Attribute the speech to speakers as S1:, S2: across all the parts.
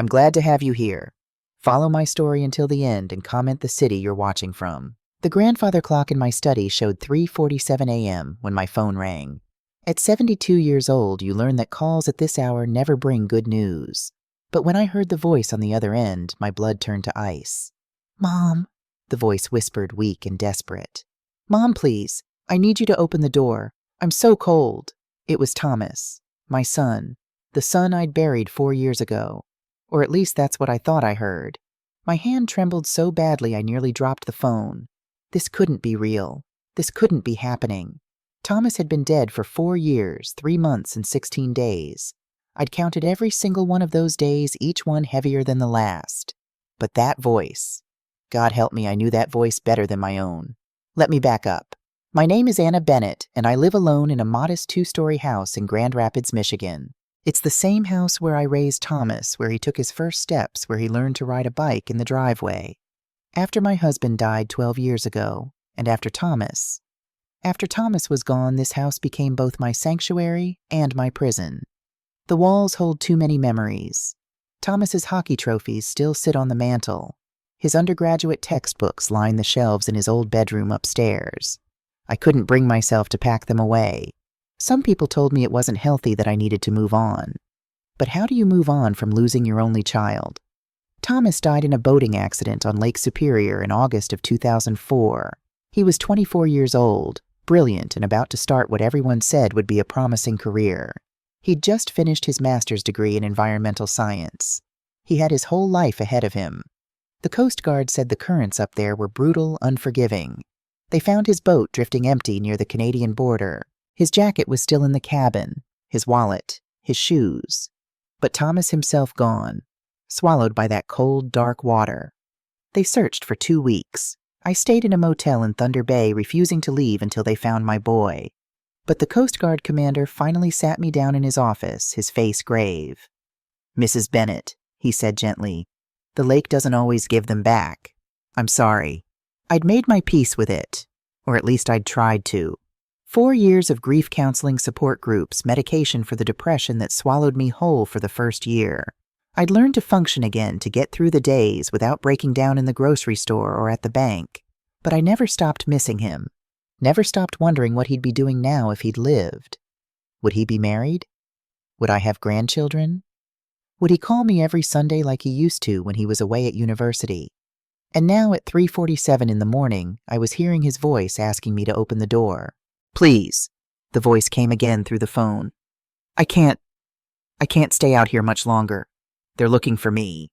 S1: I'm glad to have you here. Follow my story until the end and comment the city you're watching from. The grandfather clock in my study showed 3:47 a.m. when my phone rang. At 72 years old, you learn that calls at this hour never bring good news. But when I heard the voice on the other end, my blood turned to ice. "Mom," the voice whispered, weak and desperate. "Mom, please. I need you to open the door. I'm so cold." It was Thomas, my son, the son I'd buried 4 years ago. Or at least that's what I thought I heard. My hand trembled so badly I nearly dropped the phone. This couldn't be real. This couldn't be happening. Thomas had been dead for 4 years, 3 months, and 16 days. I'd counted every single one of those days, each one heavier than the last. But that voice. God help me, I knew that voice better than my own. Let me back up. My name is Anna Bennett, and I live alone in a modest 2-story house in Grand Rapids, Michigan. It's the same house where I raised Thomas, where he took his first steps, where he learned to ride a bike in the driveway. After my husband died 12 years ago, and after Thomas was gone, this house became both my sanctuary and my prison. The walls hold too many memories. Thomas's hockey trophies still sit on the mantel. His undergraduate textbooks line the shelves in his old bedroom upstairs. I couldn't bring myself to pack them away. Some people told me it wasn't healthy, that I needed to move on. But how do you move on from losing your only child? Thomas died in a boating accident on Lake Superior in August of 2004. He was 24 years old, brilliant, and about to start what everyone said would be a promising career. He'd just finished his master's degree in environmental science. He had his whole life ahead of him. The Coast Guard said the currents up there were brutal, unforgiving. They found his boat drifting empty near the Canadian border. His jacket was still in the cabin, his wallet, his shoes. But Thomas himself gone, swallowed by that cold, dark water. They searched for 2 weeks. I stayed in a motel in Thunder Bay, refusing to leave until they found my boy. But the Coast Guard commander finally sat me down in his office, his face grave. "Mrs. Bennett," he said gently, "the lake doesn't always give them back. I'm sorry. I'd made my peace with it, or at least I'd tried to. 4 years of grief counseling, support groups, medication for the depression that swallowed me whole for the first year. I'd learned to function again, to get through the days without breaking down in the grocery store or at the bank. But I never stopped missing him. Never stopped wondering what he'd be doing now if he'd lived. Would he be married? Would I have grandchildren? Would he call me every Sunday like he used to when he was away at university? And now at 3:47 in the morning, I was hearing his voice asking me to open the door. "Please," the voice came again through the phone. I can't stay out here much longer. They're looking for me."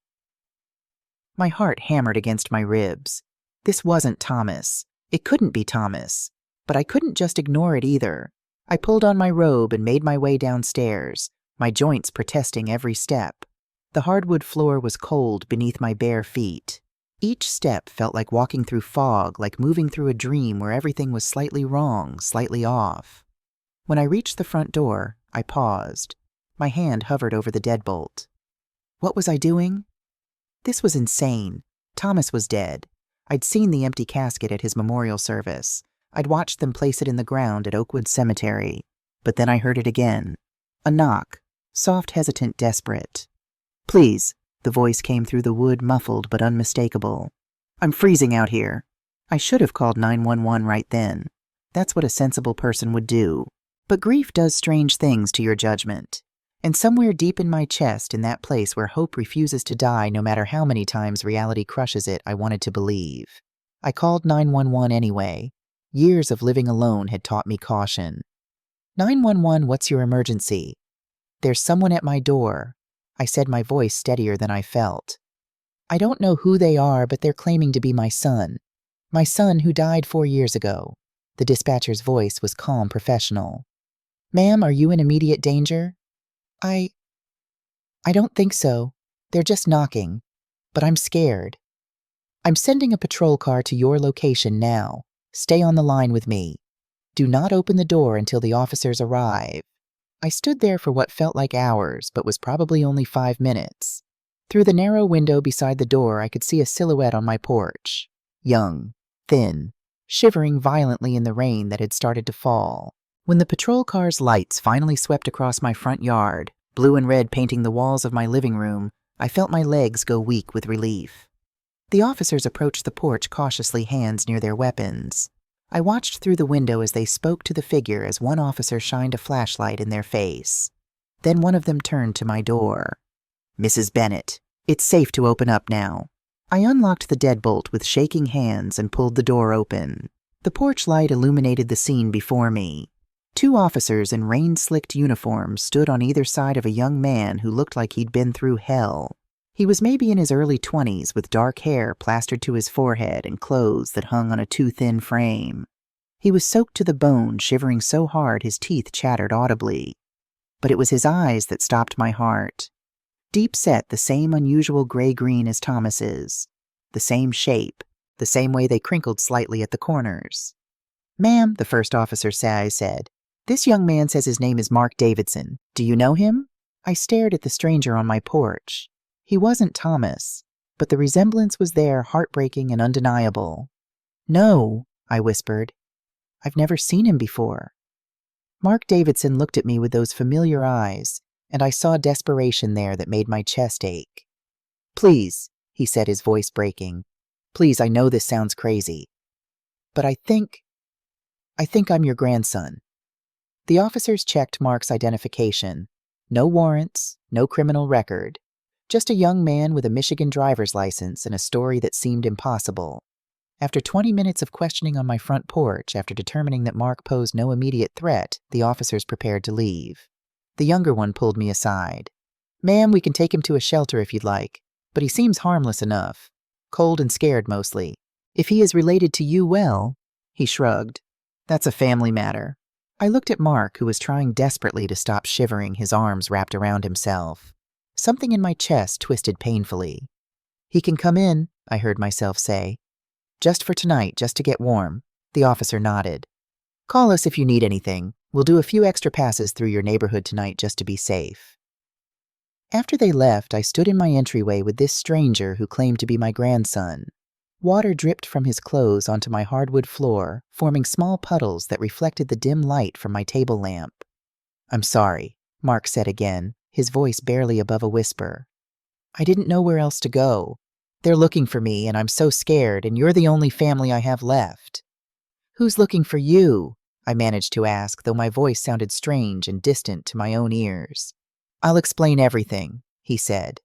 S1: My heart hammered against my ribs. This wasn't Thomas. It couldn't be Thomas. But I couldn't just ignore it either. I pulled on my robe and made my way downstairs, my joints protesting every step. The hardwood floor was cold beneath my bare feet. Each step felt like walking through fog, like moving through a dream where everything was slightly wrong, slightly off. When I reached the front door, I paused. My hand hovered over the deadbolt. What was I doing? This was insane. Thomas was dead. I'd seen the empty casket at his memorial service. I'd watched them place it in the ground at Oakwood Cemetery. But then I heard it again. A knock. Soft, hesitant, desperate. "Please," the voice came through the wood, muffled but unmistakable. "I'm freezing out here." I should have called 911 right then. That's what a sensible person would do. But grief does strange things to your judgment. And somewhere deep in my chest, in that place where hope refuses to die no matter how many times reality crushes it, I wanted to believe. I called 911 anyway. Years of living alone had taught me caution. 911, what's your emergency? There's someone at my door, I said, my voice steadier than I felt. I don't know who they are, but they're claiming to be my son. My son who died 4 years ago. The dispatcher's voice was calm, professional. Ma'am, are you in immediate danger? I don't think so. They're just knocking. But I'm scared. I'm sending a patrol car to your location now. Stay on the line with me. Do not open the door until the officers arrive. I stood there for what felt like hours, but was probably only 5 minutes. Through the narrow window beside the door, I could see a silhouette on my porch. Young, thin, shivering violently in the rain that had started to fall. When the patrol car's lights finally swept across my front yard, blue and red painting the walls of my living room, I felt my legs go weak with relief. The officers approached the porch cautiously, hands near their weapons. I watched through the window as they spoke to the figure as one officer shined a flashlight in their face. Then one of them turned to my door. "Mrs. Bennett, it's safe to open up now." I unlocked the deadbolt with shaking hands and pulled the door open. The porch light illuminated the scene before me. 2 officers in rain-slicked uniforms stood on either side of a young man who looked like he'd been through hell. He was maybe in his early 20s with dark hair plastered to his forehead and clothes that hung on a too thin frame. He was soaked to the bone, shivering so hard his teeth chattered audibly. But it was his eyes that stopped my heart. Deep set, the same unusual gray-green as Thomas's. The same shape, the same way they crinkled slightly at the corners. "Ma'am," the first officer said, "this young man says his name is Mark Davidson. Do you know him?" I stared at the stranger on my porch. He wasn't Thomas, but the resemblance was there, heartbreaking and undeniable. "No," I whispered. "I've never seen him before." Mark Davidson looked at me with those familiar eyes, and I saw desperation there that made my chest ache. "Please," he said, his voice breaking. "Please, I know this sounds crazy. But I think I'm your grandson." The officers checked Mark's identification. No warrants, no criminal record. Just a young man with a Michigan driver's license and a story that seemed impossible. After 20 minutes of questioning on my front porch, after determining that Mark posed no immediate threat, the officers prepared to leave. The younger one pulled me aside. "Ma'am, we can take him to a shelter if you'd like, but he seems harmless enough. Cold and scared mostly. If he is related to you, well," he shrugged, "that's a family matter." I looked at Mark, who was trying desperately to stop shivering, his arms wrapped around himself. Something in my chest twisted painfully. "He can come in," I heard myself say. "Just for tonight, just to get warm." The officer nodded. "Call us if you need anything. We'll do a few extra passes through your neighborhood tonight just to be safe." After they left, I stood in my entryway with this stranger who claimed to be my grandson. Water dripped from his clothes onto my hardwood floor, forming small puddles that reflected the dim light from my table lamp. "I'm sorry," Mark said again, his voice barely above a whisper. "I didn't know where else to go. They're looking for me, and I'm so scared, and you're the only family I have left." "Who's looking for you?" I managed to ask, though my voice sounded strange and distant to my own ears. "I'll explain everything," he said.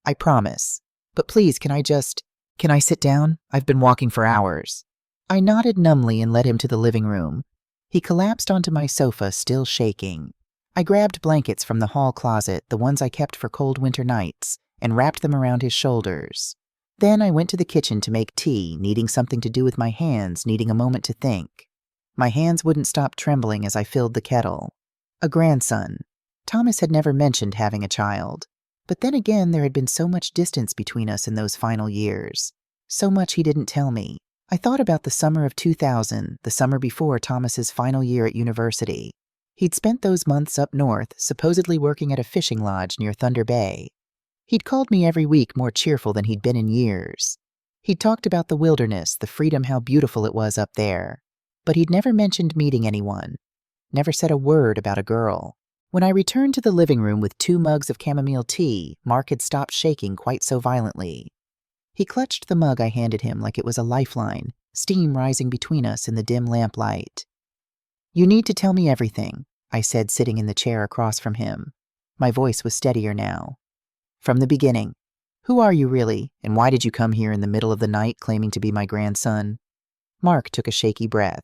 S1: "I promise. But please, can I sit down? I've been walking for hours." I nodded numbly and led him to the living room. He collapsed onto my sofa, still shaking. I grabbed blankets from the hall closet, the ones I kept for cold winter nights, and wrapped them around his shoulders. Then I went to the kitchen to make tea, needing something to do with my hands, needing a moment to think. My hands wouldn't stop trembling as I filled the kettle. A grandson. Thomas had never mentioned having a child. But then again, there had been so much distance between us in those final years. So much he didn't tell me. I thought about the summer of 2000, the summer before Thomas's final year at university. He'd spent those months up north, supposedly working at a fishing lodge near Thunder Bay. He'd called me every week, more cheerful than he'd been in years. He'd talked about the wilderness, the freedom, how beautiful it was up there. But he'd never mentioned meeting anyone. Never said a word about a girl. When I returned to the living room with 2 mugs of chamomile tea, Mark had stopped shaking quite so violently. He clutched the mug I handed him like it was a lifeline, steam rising between us in the dim lamplight. "You need to tell me everything," I said, sitting in the chair across from him. My voice was steadier now. "From the beginning. Who are you really, and why did you come here in the middle of the night claiming to be my grandson?" Mark took a shaky breath.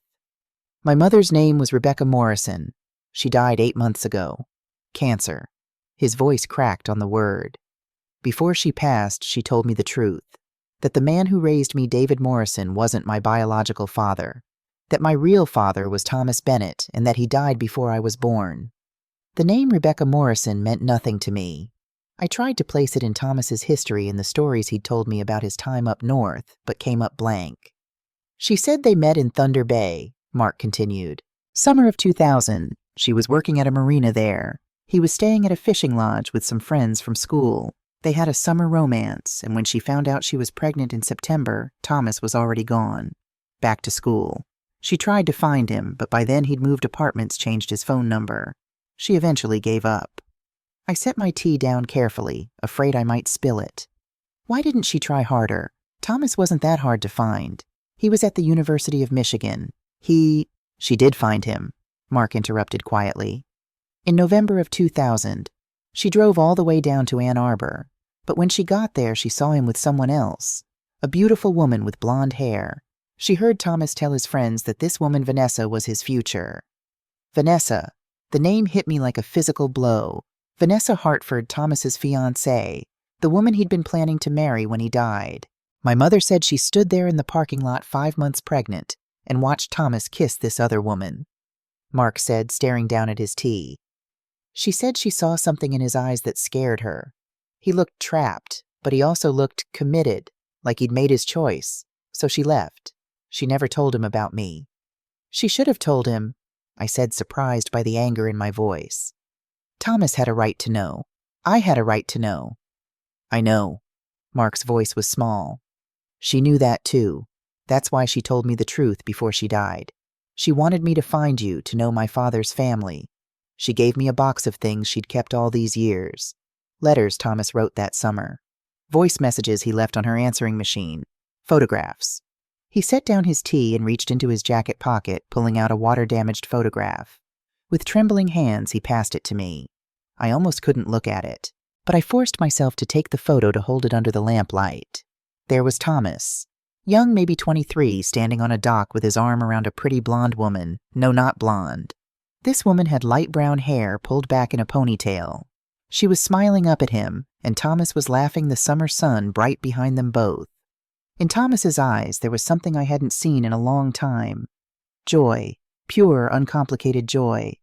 S1: "My mother's name was Rebecca Morrison. She died 8 months ago. Cancer." His voice cracked on the word. "Before she passed, she told me the truth. That the man who raised me, David Morrison, wasn't my biological father. That my real father was Thomas Bennett, and that he died before I was born." The name Rebecca Morrison meant nothing to me. I tried to place it in Thomas's history and the stories he'd told me about his time up north, but came up blank. "She said they met in Thunder Bay," Mark continued. "Summer of 2000. She was working at a marina there. He was staying at a fishing lodge with some friends from school. They had a summer romance, and when she found out she was pregnant in September, Thomas was already gone. Back to school. She tried to find him, but by then he'd moved apartments, changed his phone number. She eventually gave up." I set my tea down carefully, afraid I might spill it. Why didn't she try harder? Thomas wasn't that hard to find. He was at the University of Michigan. She did find him, Mark interrupted quietly. In November of 2000, she drove all the way down to Ann Arbor, but when she got there, she saw him with someone else, a beautiful woman with blonde hair. She heard Thomas tell his friends that this woman, Vanessa, was his future. Vanessa. The name hit me like a physical blow. Vanessa Hartford, Thomas's fiancée, the woman he'd been planning to marry when he died. My mother said she stood there in the parking lot 5 months pregnant and watched Thomas kiss this other woman. Mark said, staring down at his tea. She said she saw something in his eyes that scared her. He looked trapped, but he also looked committed, like he'd made his choice. So she left. She never told him about me. She should have told him, I said, surprised by the anger in my voice. Thomas had a right to know. I had a right to know. I know. Mark's voice was small. She knew that too. That's why she told me the truth before she died. She wanted me to find you, to know my father's family. She gave me a box of things she'd kept all these years. Letters Thomas wrote that summer. Voice messages he left on her answering machine. Photographs. He set down his tea and reached into his jacket pocket, pulling out a water-damaged photograph. With trembling hands, he passed it to me. I almost couldn't look at it, but I forced myself to take the photo to hold it under the lamplight. There was Thomas. Young, maybe 23, standing on a dock with his arm around a pretty blonde woman. No, not blonde. This woman had light brown hair pulled back in a ponytail. She was smiling up at him, and Thomas was laughing, the summer sun bright behind them both. In Thomas's eyes, there was something I hadn't seen in a long time. Joy. Pure, uncomplicated joy.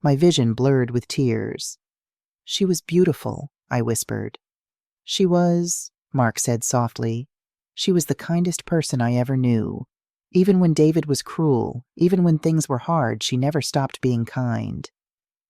S1: My vision blurred with tears. She was beautiful, I whispered. She was, Mark said softly. She was the kindest person I ever knew. Even when David was cruel, even when things were hard, she never stopped being kind.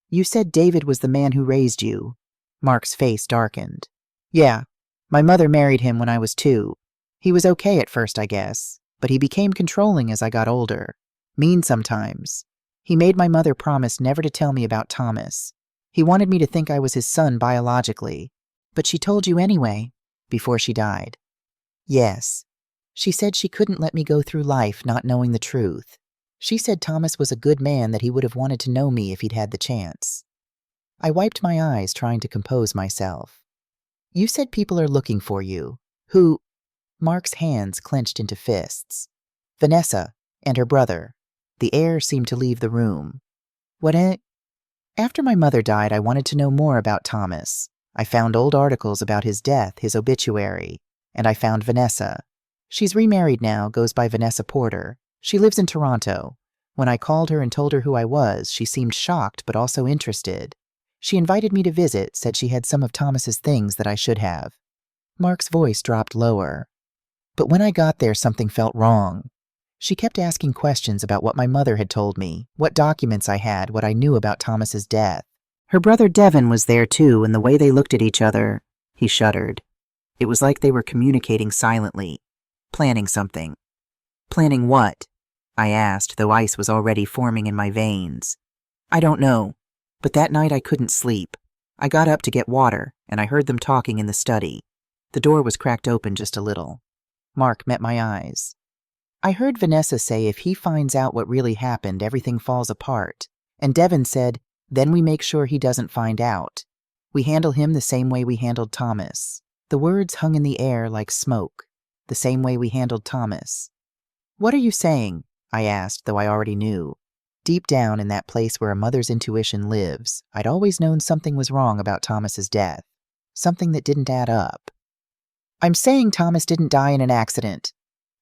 S1: You said David was the man who raised you. Mark's face darkened. Yeah, my mother married him when I was 2. He was okay at first, I guess, but he became controlling as I got older. Mean sometimes. He made my mother promise never to tell me about Thomas. He wanted me to think I was his son biologically. But she told you anyway, before she died. Yes. She said she couldn't let me go through life not knowing the truth. She said Thomas was a good man, that he would have wanted to know me if he'd had the chance. I wiped my eyes, trying to compose myself. You said people are looking for you. Who? Mark's hands clenched into fists. Vanessa and her brother. The air seemed to leave the room. After my mother died, I wanted to know more about Thomas. I found old articles about his death, his obituary, and I found Vanessa. She's remarried now, goes by Vanessa Porter. She lives in Toronto. When I called her and told her who I was, she seemed shocked but also interested. She invited me to visit, said she had some of Thomas's things that I should have. Mark's voice dropped lower. But when I got there, something felt wrong. She kept asking questions about what my mother had told me, what documents I had, what I knew about Thomas's death. Her brother Devin was there too, and the way they looked at each other, he shuddered. It was like they were communicating silently, planning something. Planning what? I asked, though ice was already forming in my veins. I don't know, but that night I couldn't sleep. I got up to get water, and I heard them talking in the study. The door was cracked open just a little. Mark met my eyes. I heard Vanessa say if he finds out what really happened, everything falls apart. And Devin said, then we make sure he doesn't find out. We handle him the same way we handled Thomas. The words hung in the air like smoke. The same way we handled Thomas. What are you saying? I asked, though I already knew. Deep down in that place where a mother's intuition lives, I'd always known something was wrong about Thomas's death. Something that didn't add up. I'm saying Thomas didn't die in an accident.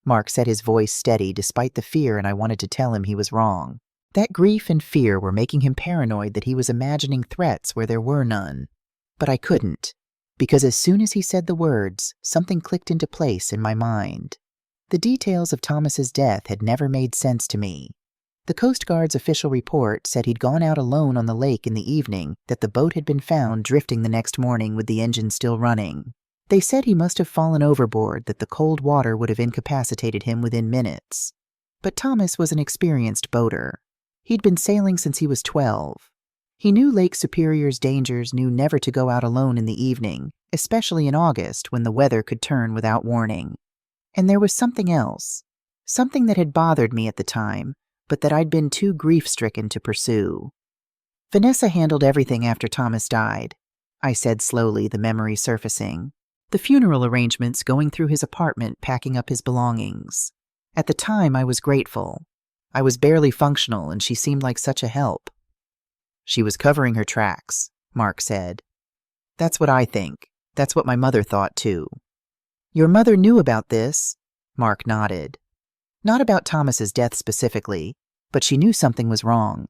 S1: Mark said, his voice steady despite the fear, and I wanted to tell him he was wrong. That grief and fear were making him paranoid that he was imagining threats where there were none. But I couldn't, because as soon as he said the words, something clicked into place in my mind. The details of Thomas's death had never made sense to me. The Coast Guard's official report said he'd gone out alone on the lake in the evening, that the boat had been found drifting the next morning with the engine still running. They said he must have fallen overboard, that the cold water would have incapacitated him within minutes. But Thomas was an experienced boater. He'd been sailing since he was 12. He knew Lake Superior's dangers, knew never to go out alone in the evening, especially in August when the weather could turn without warning. And there was something else, something that had bothered me at the time, but that I'd been too grief-stricken to pursue. Vanessa handled everything after Thomas died, I said slowly, the memory surfacing. The funeral arrangements, going through his apartment, packing up his belongings. At the time, I was grateful. I was barely functional, and she seemed like such a help. She was covering her tracks, Mark said. That's what I think. That's what my mother thought, too. Your mother knew about this? Mark nodded. Not about Thomas's death specifically, but she knew something was wrong.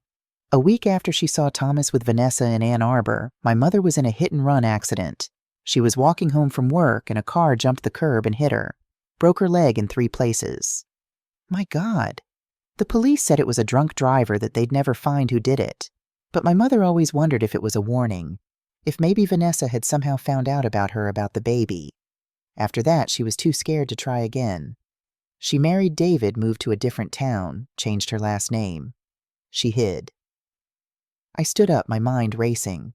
S1: A week after she saw Thomas with Vanessa in Ann Arbor, my mother was in a hit-and-run accident. She was walking home from work, and a car jumped the curb and hit her. Broke her leg in 3 places. My God. The police said it was a drunk driver, that they'd never find who did it. But my mother always wondered if it was a warning, if maybe Vanessa had somehow found out about her about the baby. After that, she was too scared to try again. She married David, moved to a different town, changed her last name. She hid. I stood up, my mind racing.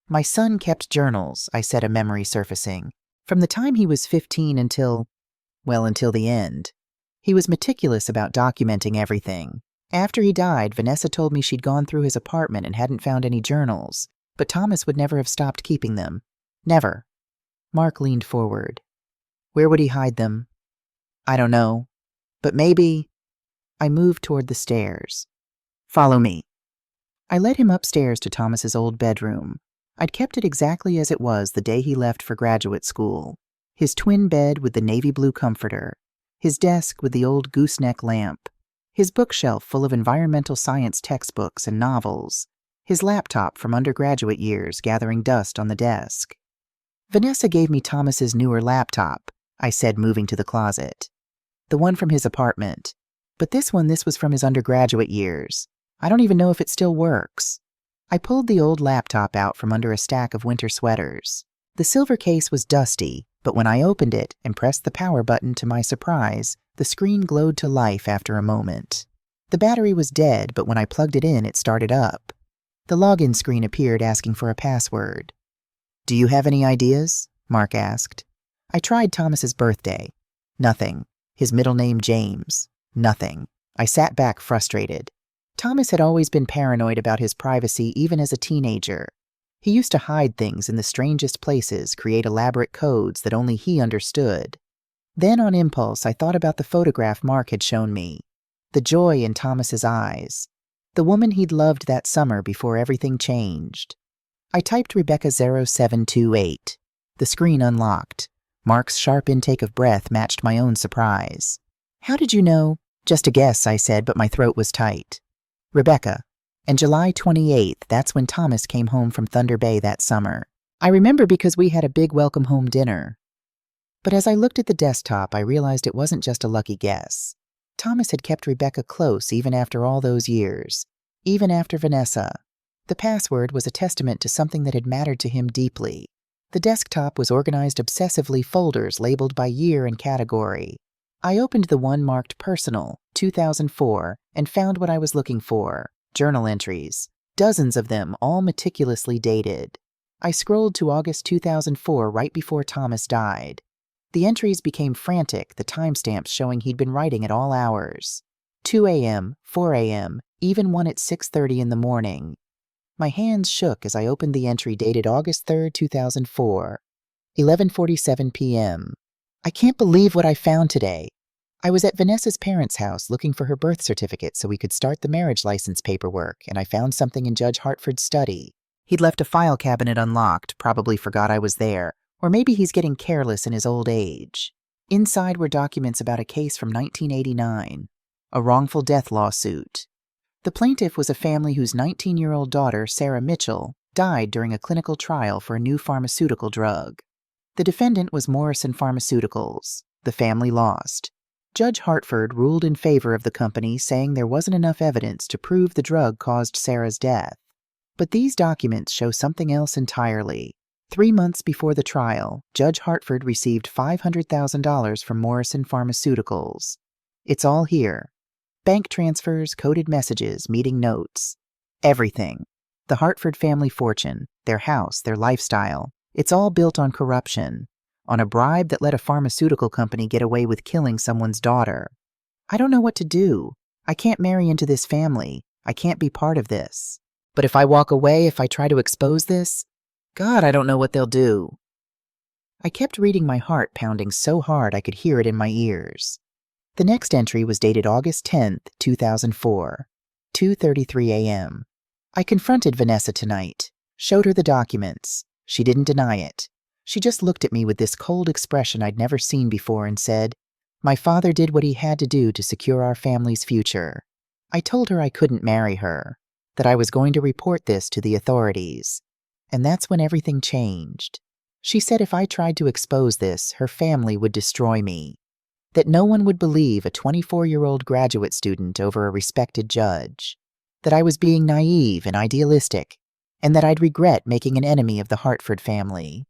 S1: My son kept journals, I said, a memory surfacing. From the time he was 15 until the end. He was meticulous about documenting everything. After he died, Vanessa told me she'd gone through his apartment and hadn't found any journals, but Thomas would never have stopped keeping them. Never. Mark leaned forward. Where would he hide them? I don't know. But maybe... I moved toward the stairs. Follow me. I led him upstairs to Thomas's old bedroom. I'd kept it exactly as it was the day he left for graduate school. His twin bed with the navy blue comforter. His desk with the old gooseneck lamp. His bookshelf full of environmental science textbooks and novels. His laptop from undergraduate years gathering dust on the desk. Vanessa gave me Thomas's newer laptop, I said, moving to the closet. The one from his apartment. But this was from his undergraduate years. I don't even know if it still works. I pulled the old laptop out from under a stack of winter sweaters. The silver case was dusty, but when I opened it and pressed the power button, to my surprise, the screen glowed to life after a moment. The battery was dead, but when I plugged it in, it started up. The login screen appeared, asking for a password. Do you have any ideas? Mark asked. I tried Thomas's birthday. Nothing. His middle name, James. Nothing. I sat back, frustrated. Thomas had always been paranoid about his privacy, even as a teenager. He used to hide things in the strangest places, create elaborate codes that only he understood. Then, on impulse, I thought about the photograph Mark had shown me. The joy in Thomas's eyes. The woman he'd loved that summer before everything changed. I typed Rebecca 0728. The screen unlocked. Mark's sharp intake of breath matched my own surprise. How did you know? Just a guess, I said, but my throat was tight. Rebecca. And July 28th, that's when Thomas came home from Thunder Bay that summer. I remember because we had a big welcome home dinner. But as I looked at the desktop, I realized it wasn't just a lucky guess. Thomas had kept Rebecca close even after all those years, even after Vanessa. The password was a testament to something that had mattered to him deeply. The desktop was organized obsessively, folders labeled by year and category. I opened the one marked Personal, 2004, and found what I was looking for. Journal entries. Dozens of them, all meticulously dated. I scrolled to August 2004, right before Thomas died. The entries became frantic, the timestamps showing he'd been writing at all hours. 2 a.m., 4 a.m., even one at 6:30 in the morning. My hands shook as I opened the entry dated August 3, 2004. 11:47 p.m. I can't believe what I found today. I was at Vanessa's parents' house looking for her birth certificate so we could start the marriage license paperwork, and I found something in Judge Hartford's study. He'd left a file cabinet unlocked, probably forgot I was there, or maybe he's getting careless in his old age. Inside were documents about a case from 1989, a wrongful death lawsuit. The plaintiff was a family whose 19-year-old daughter, Sarah Mitchell, died during a clinical trial for a new pharmaceutical drug. The defendant was Morrison Pharmaceuticals. The family lost. Judge Hartford ruled in favor of the company, saying there wasn't enough evidence to prove the drug caused Sarah's death. But these documents show something else entirely. 3 months before the trial, Judge Hartford received $500,000 from Morrison Pharmaceuticals. It's all here. Bank transfers, coded messages, meeting notes. Everything. The Hartford family fortune, their house, their lifestyle, it's all built on corruption, on a bribe that let a pharmaceutical company get away with killing someone's daughter. I don't know what to do. I can't marry into this family. I can't be part of this. But if I walk away, if I try to expose this, God, I don't know what they'll do. I kept reading, my heart pounding so hard I could hear it in my ears. The next entry was dated August 10th, 2004, 2:33 a.m. I confronted Vanessa tonight, showed her the documents. She didn't deny it. She just looked at me with this cold expression I'd never seen before and said, "My father did what he had to do to secure our family's future." I told her I couldn't marry her, that I was going to report this to the authorities. And that's when everything changed. She said if I tried to expose this, her family would destroy me. That no one would believe a 24-year-old graduate student over a respected judge. That I was being naive and idealistic, and that I'd regret making an enemy of the Hartford family.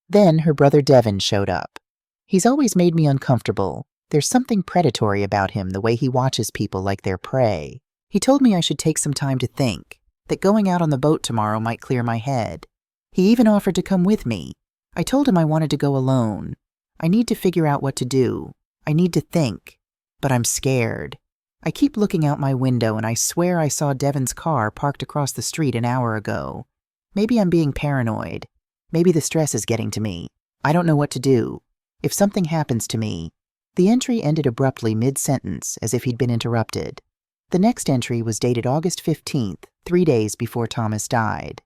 S1: Then her brother Devin showed up. He's always made me uncomfortable. There's something predatory about him, the way he watches people like their prey. He told me I should take some time to think, that going out on the boat tomorrow might clear my head. He even offered to come with me. I told him I wanted to go alone. I need to figure out what to do. I need to think. But I'm scared. I keep looking out my window and I swear I saw Devin's car parked across the street an hour ago. Maybe I'm being paranoid. Maybe the stress is getting to me. I don't know what to do. If something happens to me. The entry ended abruptly mid-sentence, as if he'd been interrupted. The next entry was dated August 15th, 3 days before Thomas died.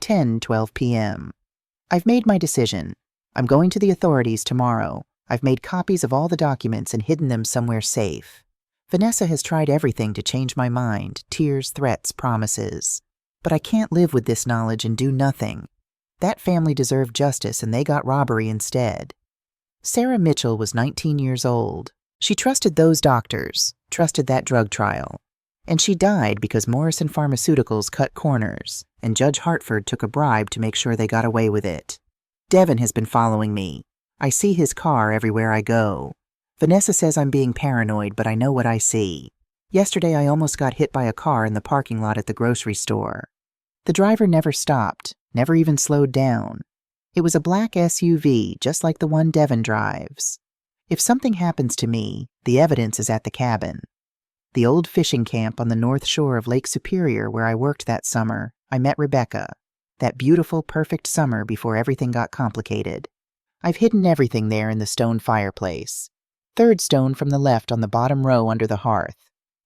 S1: 10:12 p.m. I've made my decision. I'm going to the authorities tomorrow. I've made copies of all the documents and hidden them somewhere safe. Vanessa has tried everything to change my mind, tears, threats, promises. But I can't live with this knowledge and do nothing. That family deserved justice and they got robbery instead. Sarah Mitchell was 19 years old. She trusted those doctors, trusted that drug trial. And she died because Morrison Pharmaceuticals cut corners, and Judge Hartford took a bribe to make sure they got away with it. Devin has been following me. I see his car everywhere I go. Vanessa says I'm being paranoid, but I know what I see. Yesterday I almost got hit by a car in the parking lot at the grocery store. The driver never stopped, never even slowed down. It was a black SUV, just like the one Devin drives. If something happens to me, the evidence is at the cabin. The old fishing camp on the north shore of Lake Superior where I worked that summer, I met Rebecca. That beautiful, perfect summer before everything got complicated. I've hidden everything there in the stone fireplace. Third stone from the left on the bottom row under the hearth.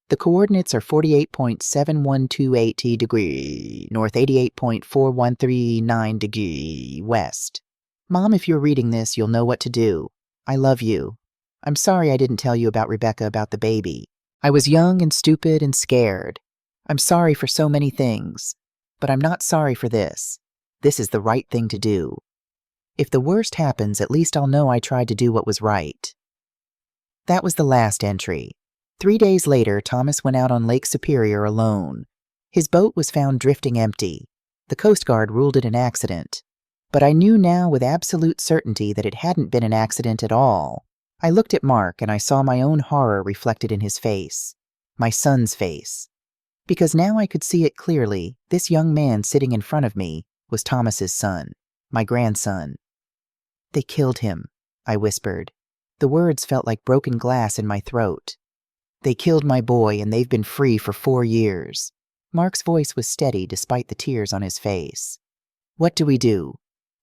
S1: The coordinates are 48.7128 degree, north 88.4139 degree, west. Mom, if you're reading this, you'll know what to do. I love you. I'm sorry I didn't tell you about Rebecca, about the baby. I was young and stupid and scared. I'm sorry for so many things, but I'm not sorry for this. This is the right thing to do. If the worst happens, at least I'll know I tried to do what was right. That was the last entry. 3 days later, Thomas went out on Lake Superior alone. His boat was found drifting empty. The Coast Guard ruled it an accident. But I knew now with absolute certainty that it hadn't been an accident at all. I looked at Mark and I saw my own horror reflected in his face. My son's face. Because now I could see it clearly, this young man sitting in front of me was Thomas's son, my grandson. "They killed him," I whispered. The words felt like broken glass in my throat. "They killed my boy and they've been free for 4 years. Mark's voice was steady despite the tears on his face. "What do we do?"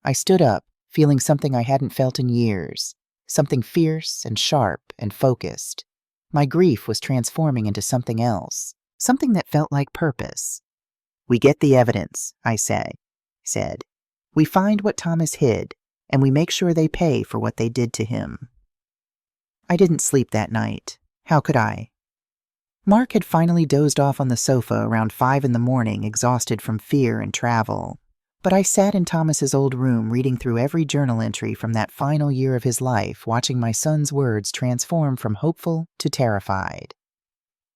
S1: I stood up, feeling something I hadn't felt in years. Something fierce and sharp and focused. My grief was transforming into something else, something that felt like purpose. "We get the evidence," I said. "We find what Thomas hid, and we make sure they pay for what they did to him." I didn't sleep that night. How could I? Mark had finally dozed off on the sofa around 5 in the morning, exhausted from fear and travel. But I sat in Thomas's old room reading through every journal entry from that final year of his life, watching my son's words transform from hopeful to terrified.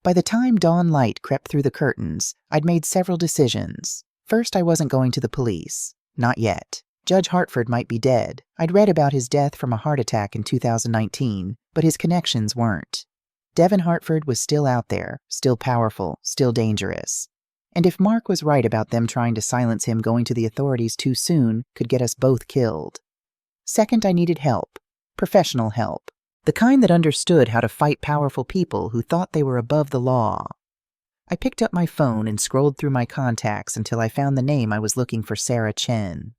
S1: By the time dawn light crept through the curtains, I'd made several decisions. First, I wasn't going to the police. Not yet. Judge Hartford might be dead. I'd read about his death from a heart attack in 2019, but his connections weren't. Devin Hartford was still out there, still powerful, still dangerous. And if Mark was right about them trying to silence him, going to the authorities too soon could get us both killed. Second, I needed help. Professional help. The kind that understood how to fight powerful people who thought they were above the law. I picked up my phone and scrolled through my contacts until I found the name I was looking for, Sarah Chen.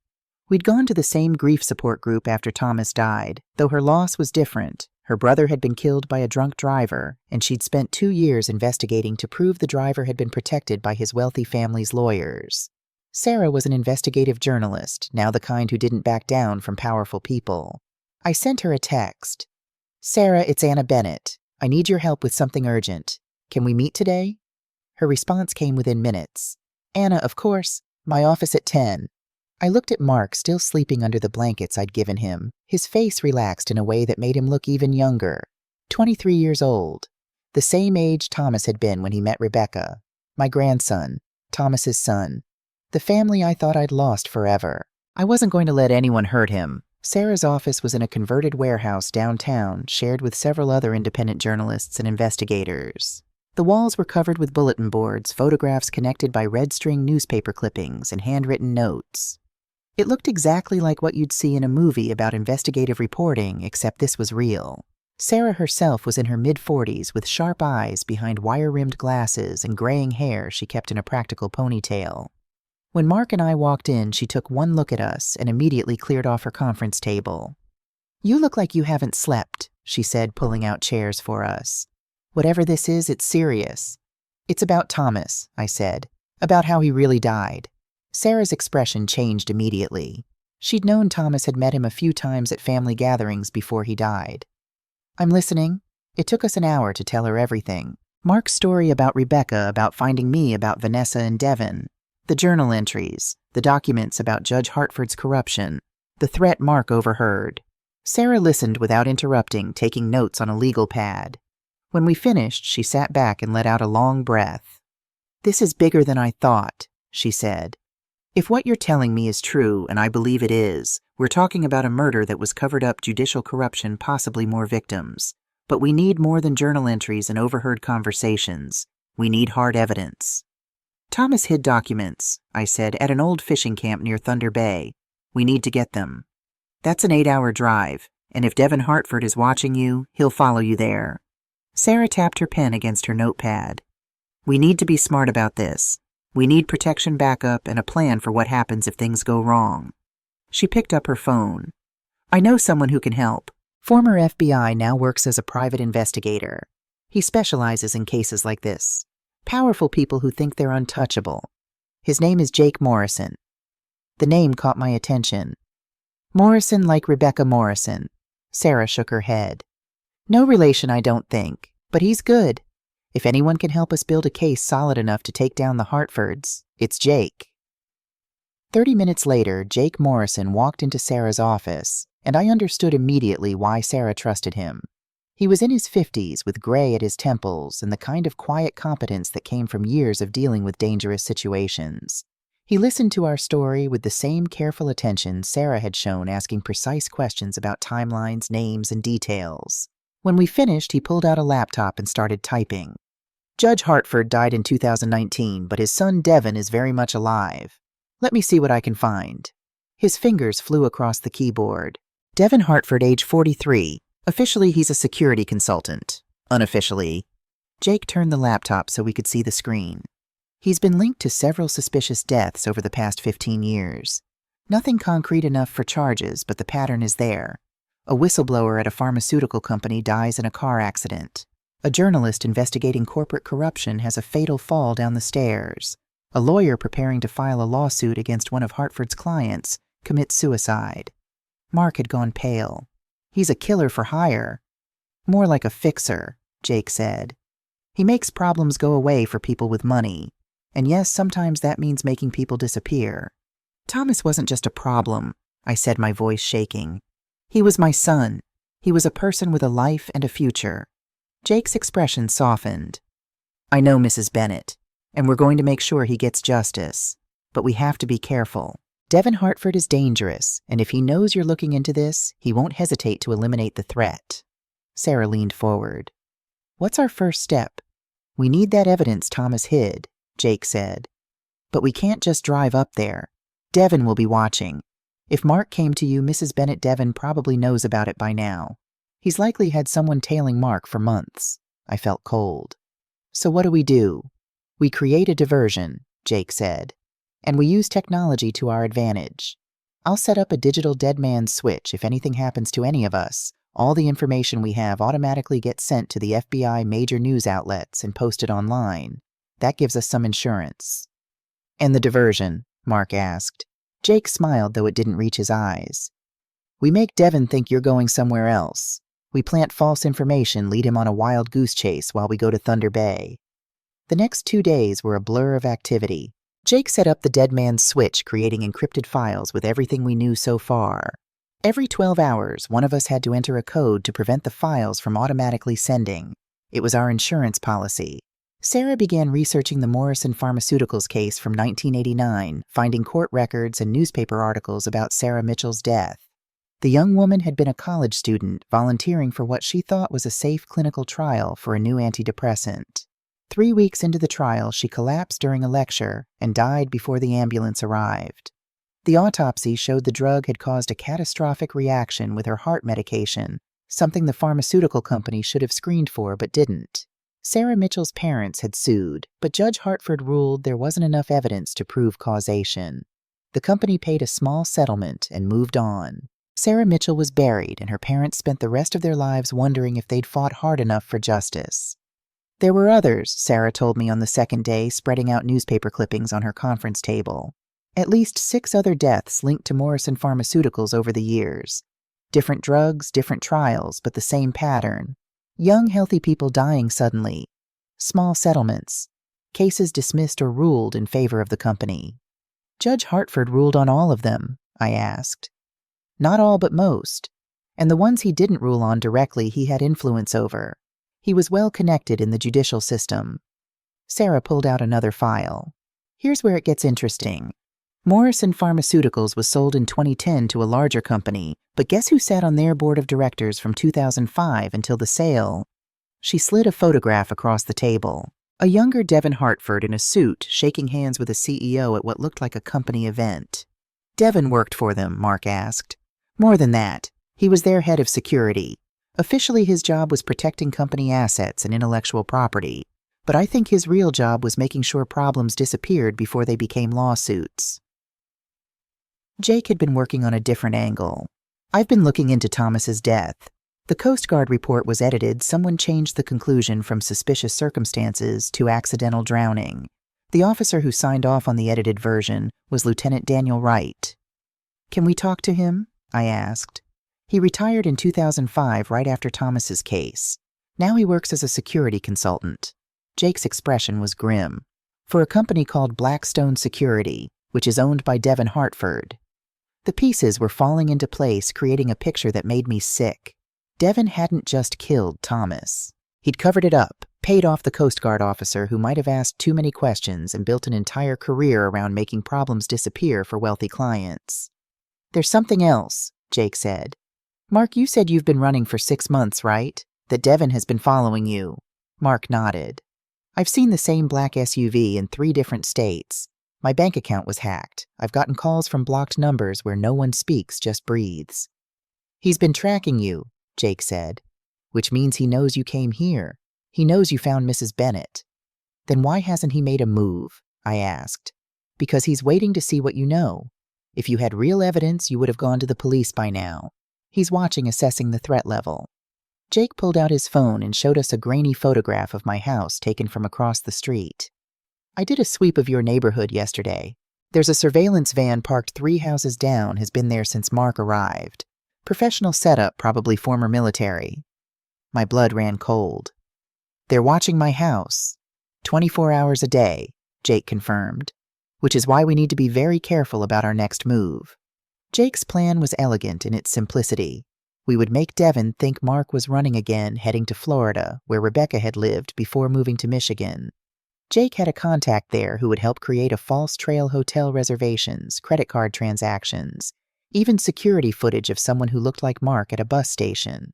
S1: We'd gone to the same grief support group after Thomas died, though her loss was different. Her brother had been killed by a drunk driver, and she'd spent 2 years investigating to prove the driver had been protected by his wealthy family's lawyers. Sarah was an investigative journalist, now the kind who didn't back down from powerful people. I sent her a text. "Sarah, it's Anna Bennett. I need your help with something urgent. Can we meet today?" Her response came within minutes. "Anna, of course. My office at 10. I looked at Mark, still sleeping under the blankets I'd given him. His face relaxed in a way that made him look even younger. 23 years old. The same age Thomas had been when he met Rebecca. My grandson. Thomas's son. The family I thought I'd lost forever. I wasn't going to let anyone hurt him. Sarah's office was in a converted warehouse downtown, shared with several other independent journalists and investigators. The walls were covered with bulletin boards, photographs connected by red string newspaper clippings, and handwritten notes. It looked exactly like what you'd see in a movie about investigative reporting, except this was real. Sarah herself was in her mid-40s with sharp eyes behind wire-rimmed glasses and graying hair she kept in a practical ponytail. When Mark and I walked in, she took one look at us and immediately cleared off her conference table. "You look like you haven't slept," she said, pulling out chairs for us. "Whatever this is, it's serious." "It's about Thomas," I said. "About how he really died." Sarah's expression changed immediately. She'd known Thomas had met him a few times at family gatherings before he died. "I'm listening." It took us an hour to tell her everything. Mark's story about Rebecca, about finding me, about Vanessa and Devin. The journal entries, the documents about Judge Hartford's corruption, the threat Mark overheard. Sarah listened without interrupting, taking notes on a legal pad. When we finished, she sat back and let out a long breath. "This is bigger than I thought," she said. "If what you're telling me is true, and I believe it is, we're talking about a murder that was covered up, judicial corruption, possibly more victims. But we need more than journal entries and overheard conversations. We need hard evidence." "Thomas hid documents," I said, "at an old fishing camp near Thunder Bay. We need to get them. That's an 8-hour drive, and if Devin Hartford is watching you, he'll follow you there." Sarah tapped her pen against her notepad. "We need to be smart about this. We need protection backup and a plan for what happens if things go wrong." She picked up her phone. "I know someone who can help. Former FBI, now works as a private investigator. He specializes in cases like this. Powerful people who think they're untouchable. His name is Jake Morrison." The name caught my attention. "Morrison like Rebecca Morrison." Sarah shook her head. "No relation, I don't think, but he's good. If anyone can help us build a case solid enough to take down the Hartfords, it's Jake." 30 minutes later, Jake Morrison walked into Sarah's office, and I understood immediately why Sarah trusted him. He was in his 50s with gray at his temples and the kind of quiet competence that came from years of dealing with dangerous situations. He listened to our story with the same careful attention Sarah had shown, asking precise questions about timelines, names, and details. When we finished, he pulled out a laptop and started typing. "Judge Hartford died in 2019, but his son Devin is very much alive. Let me see what I can find." His fingers flew across the keyboard. "Devin Hartford, age 43. Officially, he's a security consultant. Unofficially." Jake turned the laptop so we could see the screen. "He's been linked to several suspicious deaths over the past 15 years. Nothing concrete enough for charges, but the pattern is there. A whistleblower at a pharmaceutical company dies in a car accident. A journalist investigating corporate corruption has a fatal fall down the stairs. A lawyer preparing to file a lawsuit against one of Hartford's clients commits suicide." Mark had gone pale. "He's a killer for hire." "More like a fixer," Jake said. "He makes problems go away for people with money. And yes, sometimes that means making people disappear." "Thomas wasn't just a problem," I said, my voice shaking. "He was my son. He was a person with a life and a future." Jake's expression softened. "I know, Mrs. Bennett, and we're going to make sure he gets justice. But we have to be careful. Devin Hartford is dangerous, and if he knows you're looking into this, he won't hesitate to eliminate the threat." Sarah leaned forward. "What's our first step?" "We need that evidence Thomas hid," Jake said. But we can't just drive up there. Devin will be watching. If Mark came to you, Mrs. Bennett, Devin probably knows about it by now. He's likely had someone tailing Mark for months. I felt cold. So what do? We create a diversion, Jake said. And we use technology to our advantage. I'll set up a digital dead man's switch. If anything happens to any of us, all the information we have automatically gets sent to the FBI major news outlets and posted online. That gives us some insurance. And the diversion? Mark asked. Jake smiled, though it didn't reach his eyes. We make Devin think you're going somewhere else. We plant false information, lead him on a wild goose chase while we go to Thunder Bay. The next 2 days were a blur of activity. Jake set up the dead man's switch, creating encrypted files with everything we knew so far. Every 12 hours, one of us had to enter a code to prevent the files from automatically sending. It was our insurance policy. Sarah began researching the Morrison Pharmaceuticals case from 1989, finding court records and newspaper articles about Sarah Mitchell's death. The young woman had been a college student, volunteering for what she thought was a safe clinical trial for a new antidepressant. 3 weeks into the trial, she collapsed during a lecture and died before the ambulance arrived. The autopsy showed the drug had caused a catastrophic reaction with her heart medication, something the pharmaceutical company should have screened for but didn't. Sarah Mitchell's parents had sued, but Judge Hartford ruled there wasn't enough evidence to prove causation. The company paid a small settlement and moved on. Sarah Mitchell was buried, and her parents spent the rest of their lives wondering if they'd fought hard enough for justice. There were others, Sarah told me on the second day, spreading out newspaper clippings on her conference table. At least 6 other deaths linked to Morrison Pharmaceuticals over the years. Different drugs, different trials, but the same pattern. Young, healthy people dying suddenly. Small settlements. Cases dismissed or ruled in favor of the company. Judge Hartford ruled on all of them, I asked. Not all, but most. And the ones he didn't rule on directly, he had influence over. He was well connected in the judicial system. Sarah pulled out another file. Here's where it gets interesting. Morrison Pharmaceuticals was sold in 2010 to a larger company, but guess who sat on their board of directors from 2005 until the sale? She slid a photograph across the table. A younger Devin Hartford in a suit, shaking hands with a CEO at what looked like a company event. Devin worked for them, Mark asked. More than that, he was their head of security. Officially, his job was protecting company assets and intellectual property, but I think his real job was making sure problems disappeared before they became lawsuits. Jake had been working on a different angle. I've been looking into Thomas's death. The Coast Guard report was edited. Someone changed the conclusion from suspicious circumstances to accidental drowning. The officer who signed off on the edited version was Lieutenant Daniel Wright. Can we talk to him? I asked. He retired in 2005 right after Thomas's case. Now he works as a security consultant. Jake's expression was grim. For a company called Blackstone Security, which is owned by Devin Hartford. The pieces were falling into place, creating a picture that made me sick. Devin hadn't just killed Thomas. He'd covered it up, paid off the Coast Guard officer who might have asked too many questions, and built an entire career around making problems disappear for wealthy clients. There's something else, Jake said. Mark, you said you've been running for 6 months, right? That Devin has been following you. Mark nodded. I've seen the same black SUV in 3 different states. My bank account was hacked. I've gotten calls from blocked numbers where no one speaks, just breathes. He's been tracking you, Jake said, which means he knows you came here. He knows you found Mrs. Bennett. Then why hasn't he made a move? I asked. Because he's waiting to see what you know. If you had real evidence, you would have gone to the police by now. He's watching, assessing the threat level. Jake pulled out his phone and showed us a grainy photograph of my house taken from across the street. I did a sweep of your neighborhood yesterday. There's a surveillance van parked 3 houses down, has been there since Mark arrived. Professional setup, probably former military. My blood ran cold. They're watching my house. 24 hours a day, Jake confirmed, which is why we need to be very careful about our next move. Jake's plan was elegant in its simplicity. We would make Devin think Mark was running again, heading to Florida, where Rebecca had lived before moving to Michigan. Jake had a contact there who would help create a false trail hotel reservations, credit card transactions, even security footage of someone who looked like Mark at a bus station.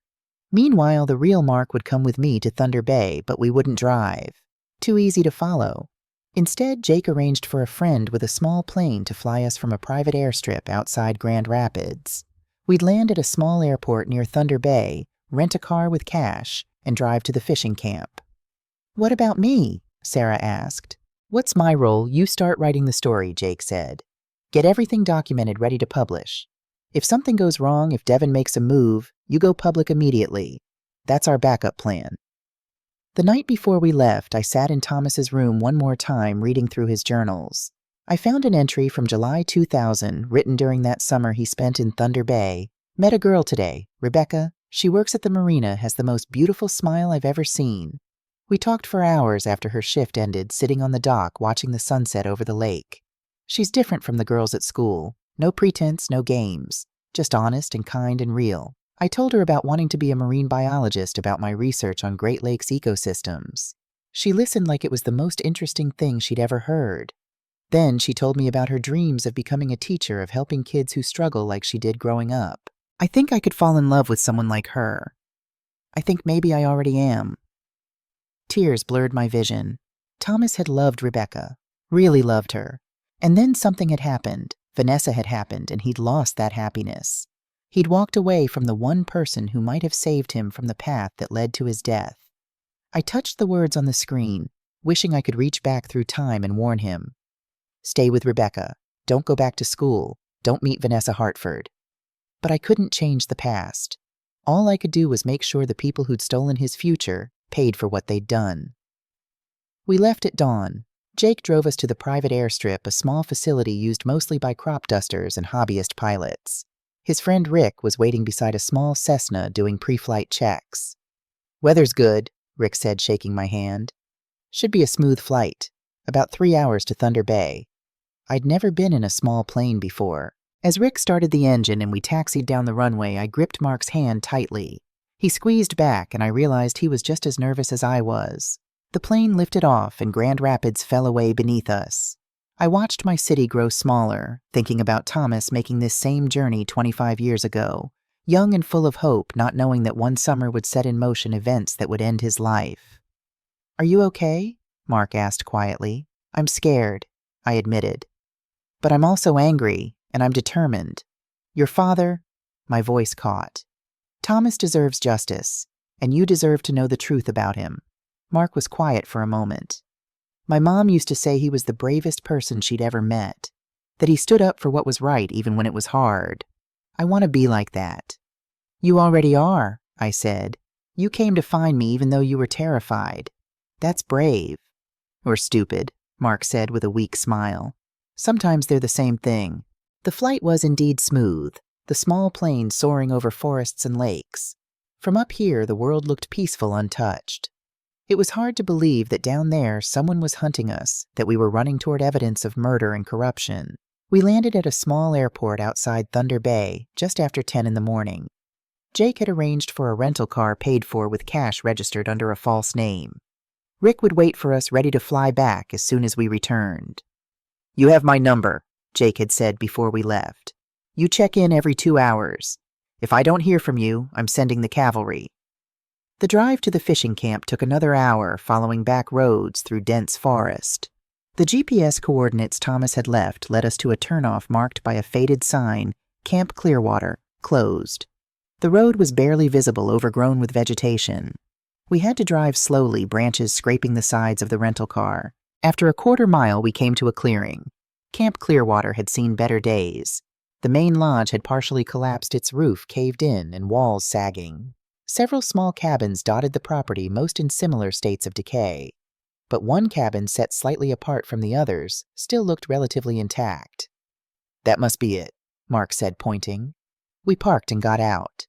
S1: Meanwhile, the real Mark would come with me to Thunder Bay, but we wouldn't drive. Too easy to follow. Instead, Jake arranged for a friend with a small plane to fly us from a private airstrip outside Grand Rapids. We'd land at a small airport near Thunder Bay, rent a car with cash, and drive to the fishing camp. "What about me?" Sarah asked. "What's my role? You start writing the story," Jake said. "Get everything documented ready to publish. If something goes wrong, if Devin makes a move, you go public immediately. That's our backup plan." The night before we left, I sat in Thomas's room one more time reading through his journals. I found an entry from July 2000 written during that summer he spent in Thunder Bay. "Met a girl today, Rebecca. She works at the marina, has the most beautiful smile I've ever seen. We talked for hours after her shift ended, sitting on the dock watching the sunset over the lake. She's different from the girls at school. No pretense, no games. Just honest and kind and real. I told her about wanting to be a marine biologist, about my research on Great Lakes ecosystems. She listened like it was the most interesting thing she'd ever heard. Then she told me about her dreams of becoming a teacher, of helping kids who struggle like she did growing up. I think I could fall in love with someone like her. I think maybe I already am." Tears blurred my vision. Thomas had loved Rebecca, really loved her. And then something had happened. Vanessa had happened, and he'd lost that happiness. He'd walked away from the one person who might have saved him from the path that led to his death. I touched the words on the screen, wishing I could reach back through time and warn him. "Stay with Rebecca. Don't go back to school. Don't meet Vanessa Hartford." But I couldn't change the past. All I could do was make sure the people who'd stolen his future paid for what they'd done. We left at dawn. Jake drove us to the private airstrip, a small facility used mostly by crop dusters and hobbyist pilots. His friend Rick was waiting beside a small Cessna doing pre-flight checks. "Weather's good," Rick said, shaking my hand. "Should be a smooth flight. About 3 hours to Thunder Bay." I'd never been in a small plane before. As Rick started the engine and we taxied down the runway, I gripped Mark's hand tightly. He squeezed back, and I realized he was just as nervous as I was. The plane lifted off, and Grand Rapids fell away beneath us. I watched my city grow smaller, thinking about Thomas making this same journey 25 years ago, young and full of hope, not knowing that one summer would set in motion events that would end his life. "Are you okay?" Mark asked quietly. "I'm scared," I admitted. "But I'm also angry, and I'm determined. Your father—" My voice caught. "Thomas deserves justice, and you deserve to know the truth about him." Mark was quiet for a moment. "My mom used to say he was the bravest person she'd ever met, that he stood up for what was right even when it was hard. I want to be like that." "You already are," I said. "You came to find me even though you were terrified. That's brave." "Or stupid," Mark said with a weak smile. "Sometimes they're the same thing." The flight was indeed smooth, the small plane soaring over forests and lakes. From up here, the world looked peaceful, untouched. It was hard to believe that down there someone was hunting us, that we were running toward evidence of murder and corruption. We landed at a small airport outside Thunder Bay just after 10 in the morning. Jake had arranged for a rental car paid for with cash registered under a false name. Rick would wait for us ready to fly back as soon as we returned. "You have my number," Jake had said before we left. "You check in every 2 hours. If I don't hear from you, I'm sending the cavalry." The drive to the fishing camp took another hour, following back roads through dense forest. The GPS coordinates Thomas had left led us to a turnoff marked by a faded sign, "Camp Clearwater, closed." The road was barely visible, overgrown with vegetation. We had to drive slowly, branches scraping the sides of the rental car. After a quarter mile, we came to a clearing. Camp Clearwater had seen better days. The main lodge had partially collapsed, its roof caved in and walls sagging. Several small cabins dotted the property, most in similar states of decay. But one cabin, set slightly apart from the others, still looked relatively intact. "That must be it," Mark said, pointing. We parked and got out.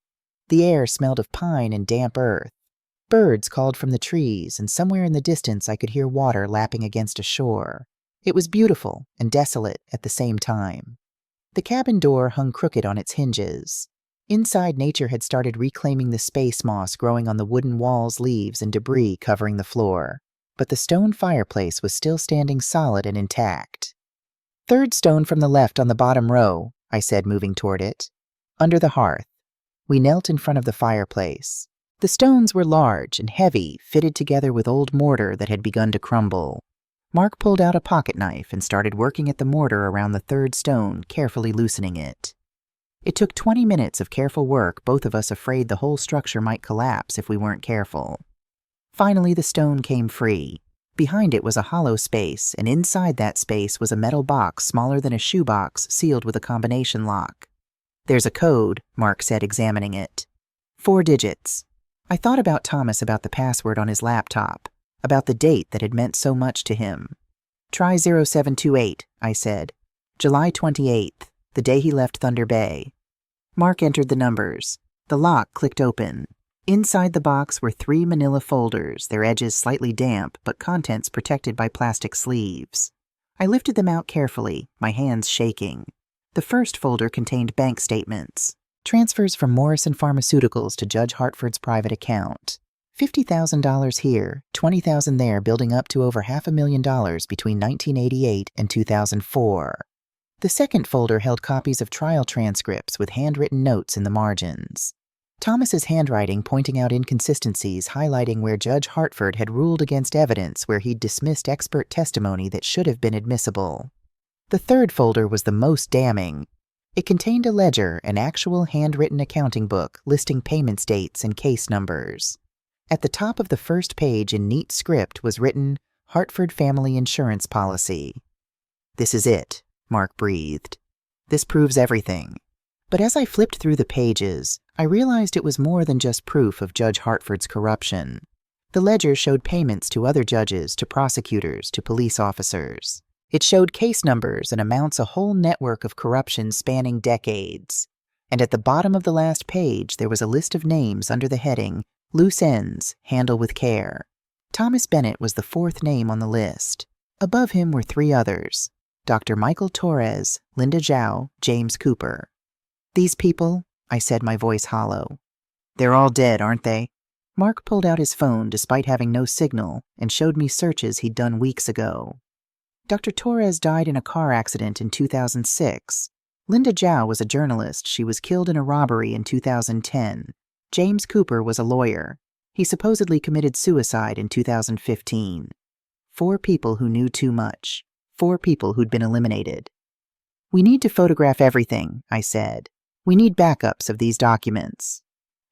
S1: The air smelled of pine and damp earth. Birds called from the trees, and somewhere in the distance I could hear water lapping against a shore. It was beautiful and desolate at the same time. The cabin door hung crooked on its hinges. Inside, nature had started reclaiming the space moss growing on the wooden walls, leaves, and debris covering the floor. But the stone fireplace was still standing solid and intact. "Third stone from the left on the bottom row," I said, moving toward it. "Under the hearth." We knelt in front of the fireplace. The stones were large and heavy, fitted together with old mortar that had begun to crumble. Mark pulled out a pocket knife and started working at the mortar around the third stone, carefully loosening it. It took 20 minutes of careful work, both of us afraid the whole structure might collapse if we weren't careful. Finally, the stone came free. Behind it was a hollow space, and inside that space was a metal box smaller than a shoebox sealed with a combination lock. "There's a code," Mark said, examining it. 4 digits. I thought about Thomas, about the password on his laptop, about the date that had meant so much to him. "Try 0728, I said. "July 28th, the day he left Thunder Bay." Mark entered the numbers. The lock clicked open. Inside the box were 3 manila folders, their edges slightly damp, but contents protected by plastic sleeves. I lifted them out carefully, my hands shaking. The first folder contained bank statements. Transfers from Morrison Pharmaceuticals to Judge Hartford's private account. $50,000 here, $20,000 there, building up to over $500,000 between 1988 and 2004. The second folder held copies of trial transcripts with handwritten notes in the margins. Thomas's handwriting pointing out inconsistencies, highlighting where Judge Hartford had ruled against evidence where he'd dismissed expert testimony that should have been admissible. The third folder was the most damning. It contained a ledger, an actual handwritten accounting book listing payments dates and case numbers. At the top of the first page in neat script was written, "Hartford Family Insurance Policy." "This is it," Mark breathed. "This proves everything." But as I flipped through the pages, I realized it was more than just proof of Judge Hartford's corruption. The ledger showed payments to other judges, to prosecutors, to police officers. It showed case numbers and amounts, a whole network of corruption spanning decades. And at the bottom of the last page, there was a list of names under the heading, "Loose Ends, Handle with Care." Thomas Bennett was the 4th name on the list. Above him were 3 others, Dr. Michael Torres, Linda Zhao, James Cooper. "These people," I said, my voice hollow. "They're all dead, aren't they?" Mark pulled out his phone despite having no signal and showed me searches he'd done weeks ago. Dr. Torres died in a car accident in 2006. Linda Zhao was a journalist. She was killed in a robbery in 2010. James Cooper was a lawyer. He supposedly committed suicide in 2015. 4 people who knew too much. 4 people who'd been eliminated. "We need to photograph everything," I said. "We need backups of these documents."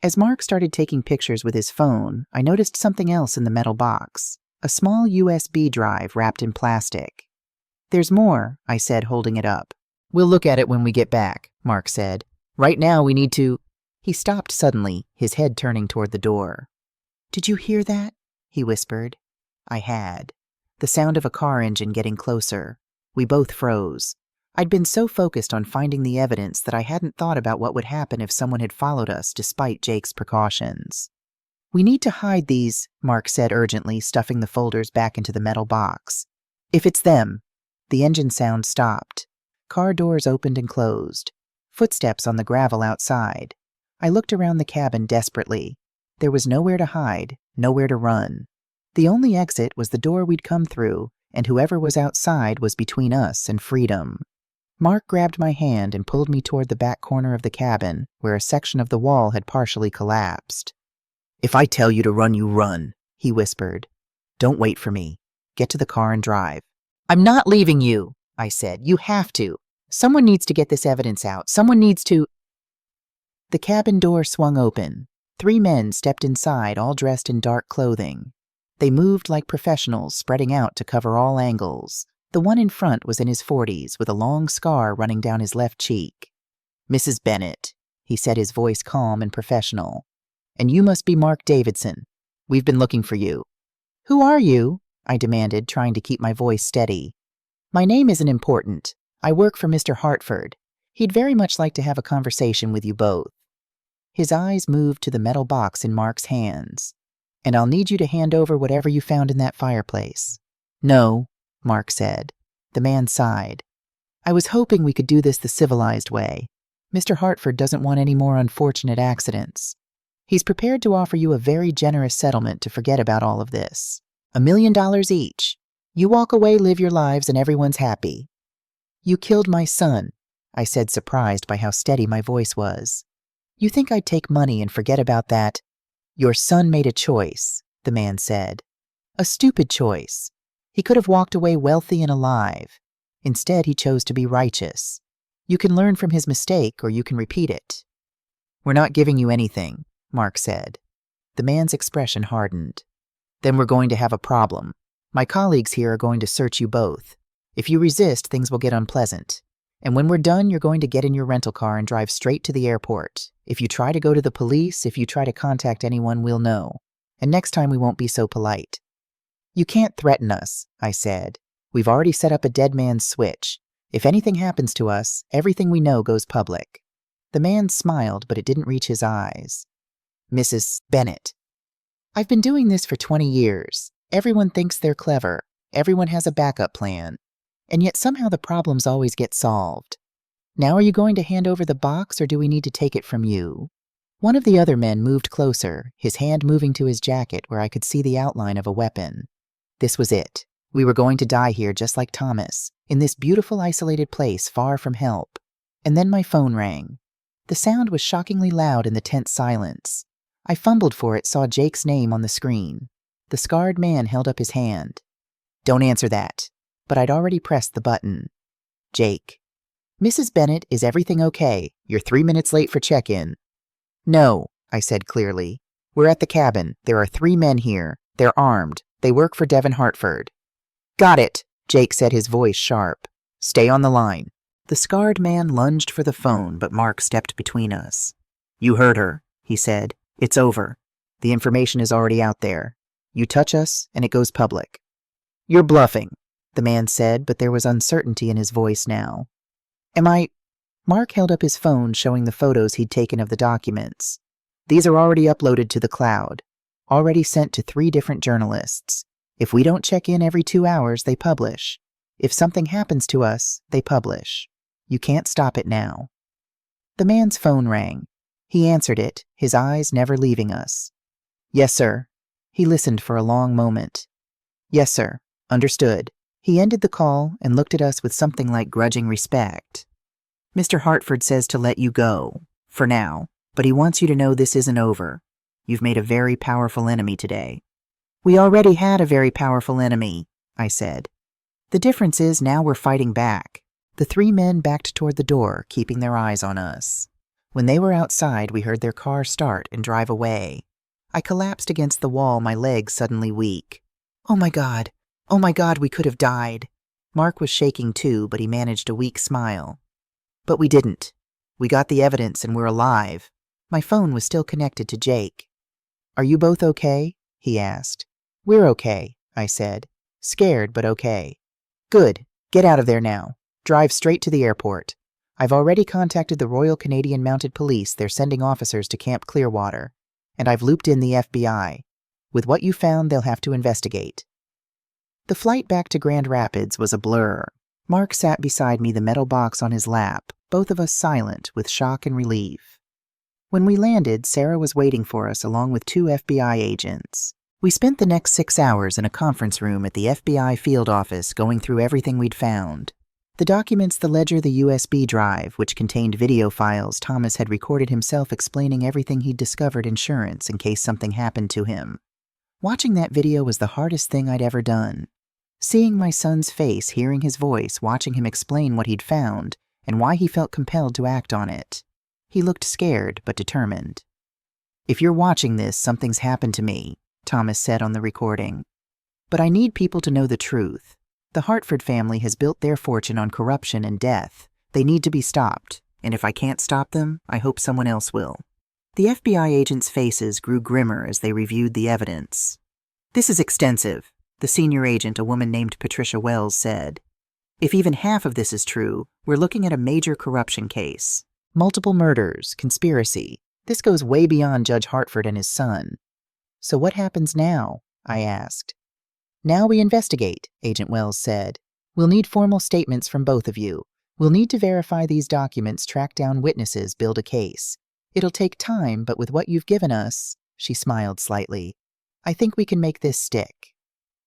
S1: As Mark started taking pictures with his phone, I noticed something else in the metal box, a small USB drive wrapped in plastic. "There's more," I said, holding it up. "We'll look at it when we get back," Mark said. "Right now we need to—" He stopped suddenly, his head turning toward the door. "Did you hear that?" he whispered. I had. The sound of a car engine getting closer. We both froze. I'd been so focused on finding the evidence that I hadn't thought about what would happen if someone had followed us despite Jake's precautions. "We need to hide these," Mark said urgently, stuffing the folders back into the metal box. "If it's them." The engine sound stopped. Car doors opened and closed. Footsteps on the gravel outside. I looked around the cabin desperately. There was nowhere to hide, nowhere to run. The only exit was the door we'd come through, and whoever was outside was between us and freedom. Mark grabbed my hand and pulled me toward the back corner of the cabin, where a section of the wall had partially collapsed. "If I tell you to run, you run," he whispered. "Don't wait for me. Get to the car and drive." "I'm not leaving you," I said. "You have to. Someone needs to get this evidence out. Someone needs to—" The cabin door swung open. 3 men stepped inside, all dressed in dark clothing. They moved like professionals, spreading out to cover all angles. The one in front was in his 40s, with a long scar running down his left cheek. "Mrs. Bennett," he said, his voice calm and professional. "And you must be Mark Davidson. We've been looking for you." "Who are you?" I demanded, trying to keep my voice steady. "My name isn't important. I work for Mr. Hartford. He'd very much like to have a conversation with you both." His eyes moved to the metal box in Mark's hands. "And I'll need you to hand over whatever you found in that fireplace." "No," Mark said. The man sighed. "I was hoping we could do this the civilized way. Mr. Hartford doesn't want any more unfortunate accidents. He's prepared to offer you a very generous settlement to forget about all of this. $1 million each. You walk away, live your lives, and everyone's happy." "You killed my son," I said, surprised by how steady my voice was. "You think I'd take money and forget about that?" "Your son made a choice," the man said. "A stupid choice. He could have walked away wealthy and alive. Instead, he chose to be righteous. You can learn from his mistake, or you can repeat it. We're not giving you anything, Mark said. The man's expression hardened. Then we're going to have a problem. My colleagues here are going to search you both. If you resist, things will get unpleasant. And when we're done, you're going to get in your rental car and drive straight to the airport. If you try to go to the police, if you try to contact anyone, we'll know. And next time we won't be so polite. You can't threaten us, I said. We've already set up a dead man's switch. If anything happens to us, everything we know goes public. The man smiled, but it didn't reach his eyes. Mrs. Bennett. I've been doing this for 20 years. Everyone thinks they're clever. Everyone has a backup plan. And yet somehow the problems always get solved. Now are you going to hand over the box, or do we need to take it from you? One of the other men moved closer, his hand moving to his jacket where I could see the outline of a weapon. This was it. We were going to die here just like Thomas, in this beautiful isolated place far from help. And then my phone rang. The sound was shockingly loud in the tense silence. I fumbled for it, saw Jake's name on the screen. The scarred man held up his hand. Don't answer that. But I'd already pressed the button. Jake. Mrs. Bennett, is everything okay? You're 3 minutes late for check-in. No, I said clearly. We're at the cabin. There are 3 men here. They're armed. They work for Devon Hartford. Got it, Jake said, his voice sharp. Stay on the line. The scarred man lunged for the phone, but Mark stepped between us. You heard her, he said. It's over. The information is already out there. You touch us, and it goes public. You're bluffing, the man said, but there was uncertainty in his voice now. Am I? Mark held up his phone, showing the photos he'd taken of the documents. These are already uploaded to the cloud, already sent to 3 different journalists. If we don't check in every 2 hours, they publish. If something happens to us, they publish. You can't stop it now. The man's phone rang. He answered it, his eyes never leaving us. Yes, sir. He listened for a long moment. Yes, sir. Understood. He ended the call and looked at us with something like grudging respect. Mr. Hartford says to let you go, for now, but he wants you to know this isn't over. You've made a very powerful enemy today. We already had a very powerful enemy, I said. The difference is now we're fighting back. The 3 men backed toward the door, keeping their eyes on us. When they were outside, we heard their car start and drive away. I collapsed against the wall, my legs suddenly weak. Oh my God, we could have died. Mark was shaking too, but he managed a weak smile. But we didn't. We got the evidence and we're alive. My phone was still connected to Jake. Are you both okay? He asked. We're okay, I said. Scared, but okay. Good. Get out of there now. Drive straight to the airport. I've already contacted the Royal Canadian Mounted Police. They're sending officers to Camp Clearwater. And I've looped in the FBI. With what you found, they'll have to investigate. The flight back to Grand Rapids was a blur. Mark sat beside me, the metal box on his lap, both of us silent with shock and relief. When we landed, Sarah was waiting for us along with 2 FBI agents. We spent the next 6 hours in a conference room at the FBI field office going through everything we'd found. The documents, the ledger, the USB drive, which contained video files Thomas had recorded himself explaining everything he'd discovered, insurance in case something happened to him. Watching that video was the hardest thing I'd ever done. Seeing my son's face, hearing his voice, watching him explain what he'd found, and why he felt compelled to act on it. He looked scared, but determined. If you're watching this, something's happened to me, Thomas said on the recording. But I need people to know the truth. The Hartford family has built their fortune on corruption and death. They need to be stopped, and if I can't stop them, I hope someone else will. The FBI agents' faces grew grimmer as they reviewed the evidence. This is extensive, the senior agent, a woman named Patricia Wells, said. If even half of this is true, we're looking at a major corruption case. Multiple murders, conspiracy. This goes way beyond Judge Hartford and his son. So what happens now? I asked. Now we investigate, Agent Wells said. We'll need formal statements from both of you. We'll need to verify these documents, track down witnesses, build a case. It'll take time, but with what you've given us, she smiled slightly, I think we can make this stick.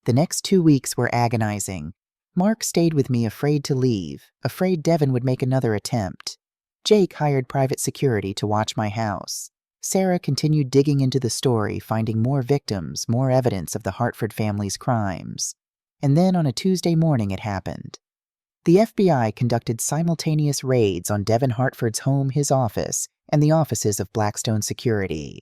S1: The next 2 weeks were agonizing. Mark stayed with me, afraid to leave, afraid Devon would make another attempt. Jake hired private security to watch my house. Sarah continued digging into the story, finding more victims, more evidence of the Hartford family's crimes. And then on a Tuesday morning it happened. The FBI conducted simultaneous raids on Devin Hartford's home, his office, and the offices of Blackstone Security.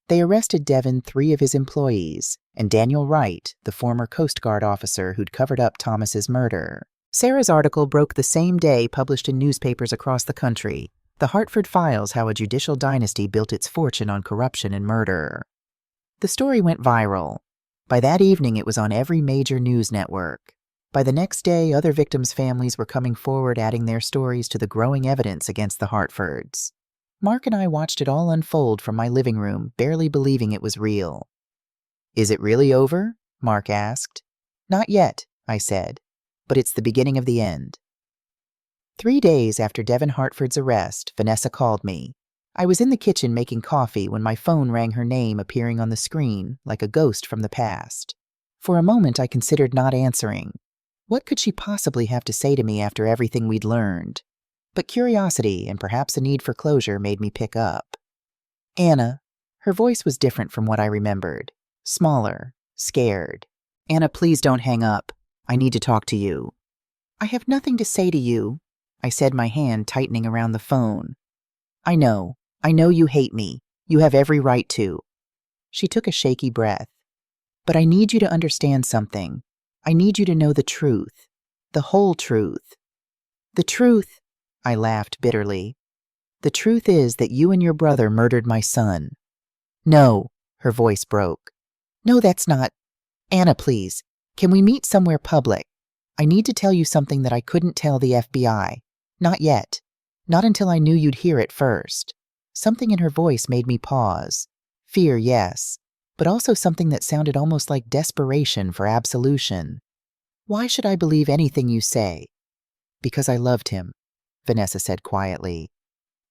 S1: They arrested Devin, 3 of his employees, and Daniel Wright, the former Coast Guard officer who'd covered up Thomas's murder. Sarah's article broke the same day, published in newspapers across the country. The Hartford Files: How a Judicial Dynasty Built Its Fortune on Corruption and Murder. The story went viral. By that evening, it was on every major news network. By the next day, other victims' families were coming forward, adding their stories to the growing evidence against the Hartfords. Mark and I watched it all unfold from my living room, barely believing it was real. "Is it really over?" Mark asked. "Not yet," I said, "but it's the beginning of the end." 3 days after Devin Hartford's arrest, Vanessa called me. I was in the kitchen making coffee when my phone rang, her name appearing on the screen like a ghost from the past. For a moment, I considered not answering. What could she possibly have to say to me after everything we'd learned? But curiosity and perhaps a need for closure made me pick up. "Anna." Her voice was different from what I remembered. Smaller, scared. "Anna, please don't hang up. I need to talk to you." "I have nothing to say to you," I said, my hand tightening around the phone. I know you hate me. You have every right to." She took a shaky breath. "But I need you to understand something. I need you to know the truth. The whole truth." "The truth?" I laughed bitterly. "The truth is that you and your brother murdered my son." "No," her voice broke. "No, that's not. Anna, please. Can we meet somewhere public? I need to tell you something that I couldn't tell the FBI. Not yet. Not until I knew you'd hear it first." Something in her voice made me pause. Fear, yes, but also something that sounded almost like desperation for absolution. "Why should I believe anything you say?" "Because I loved him," Vanessa said quietly.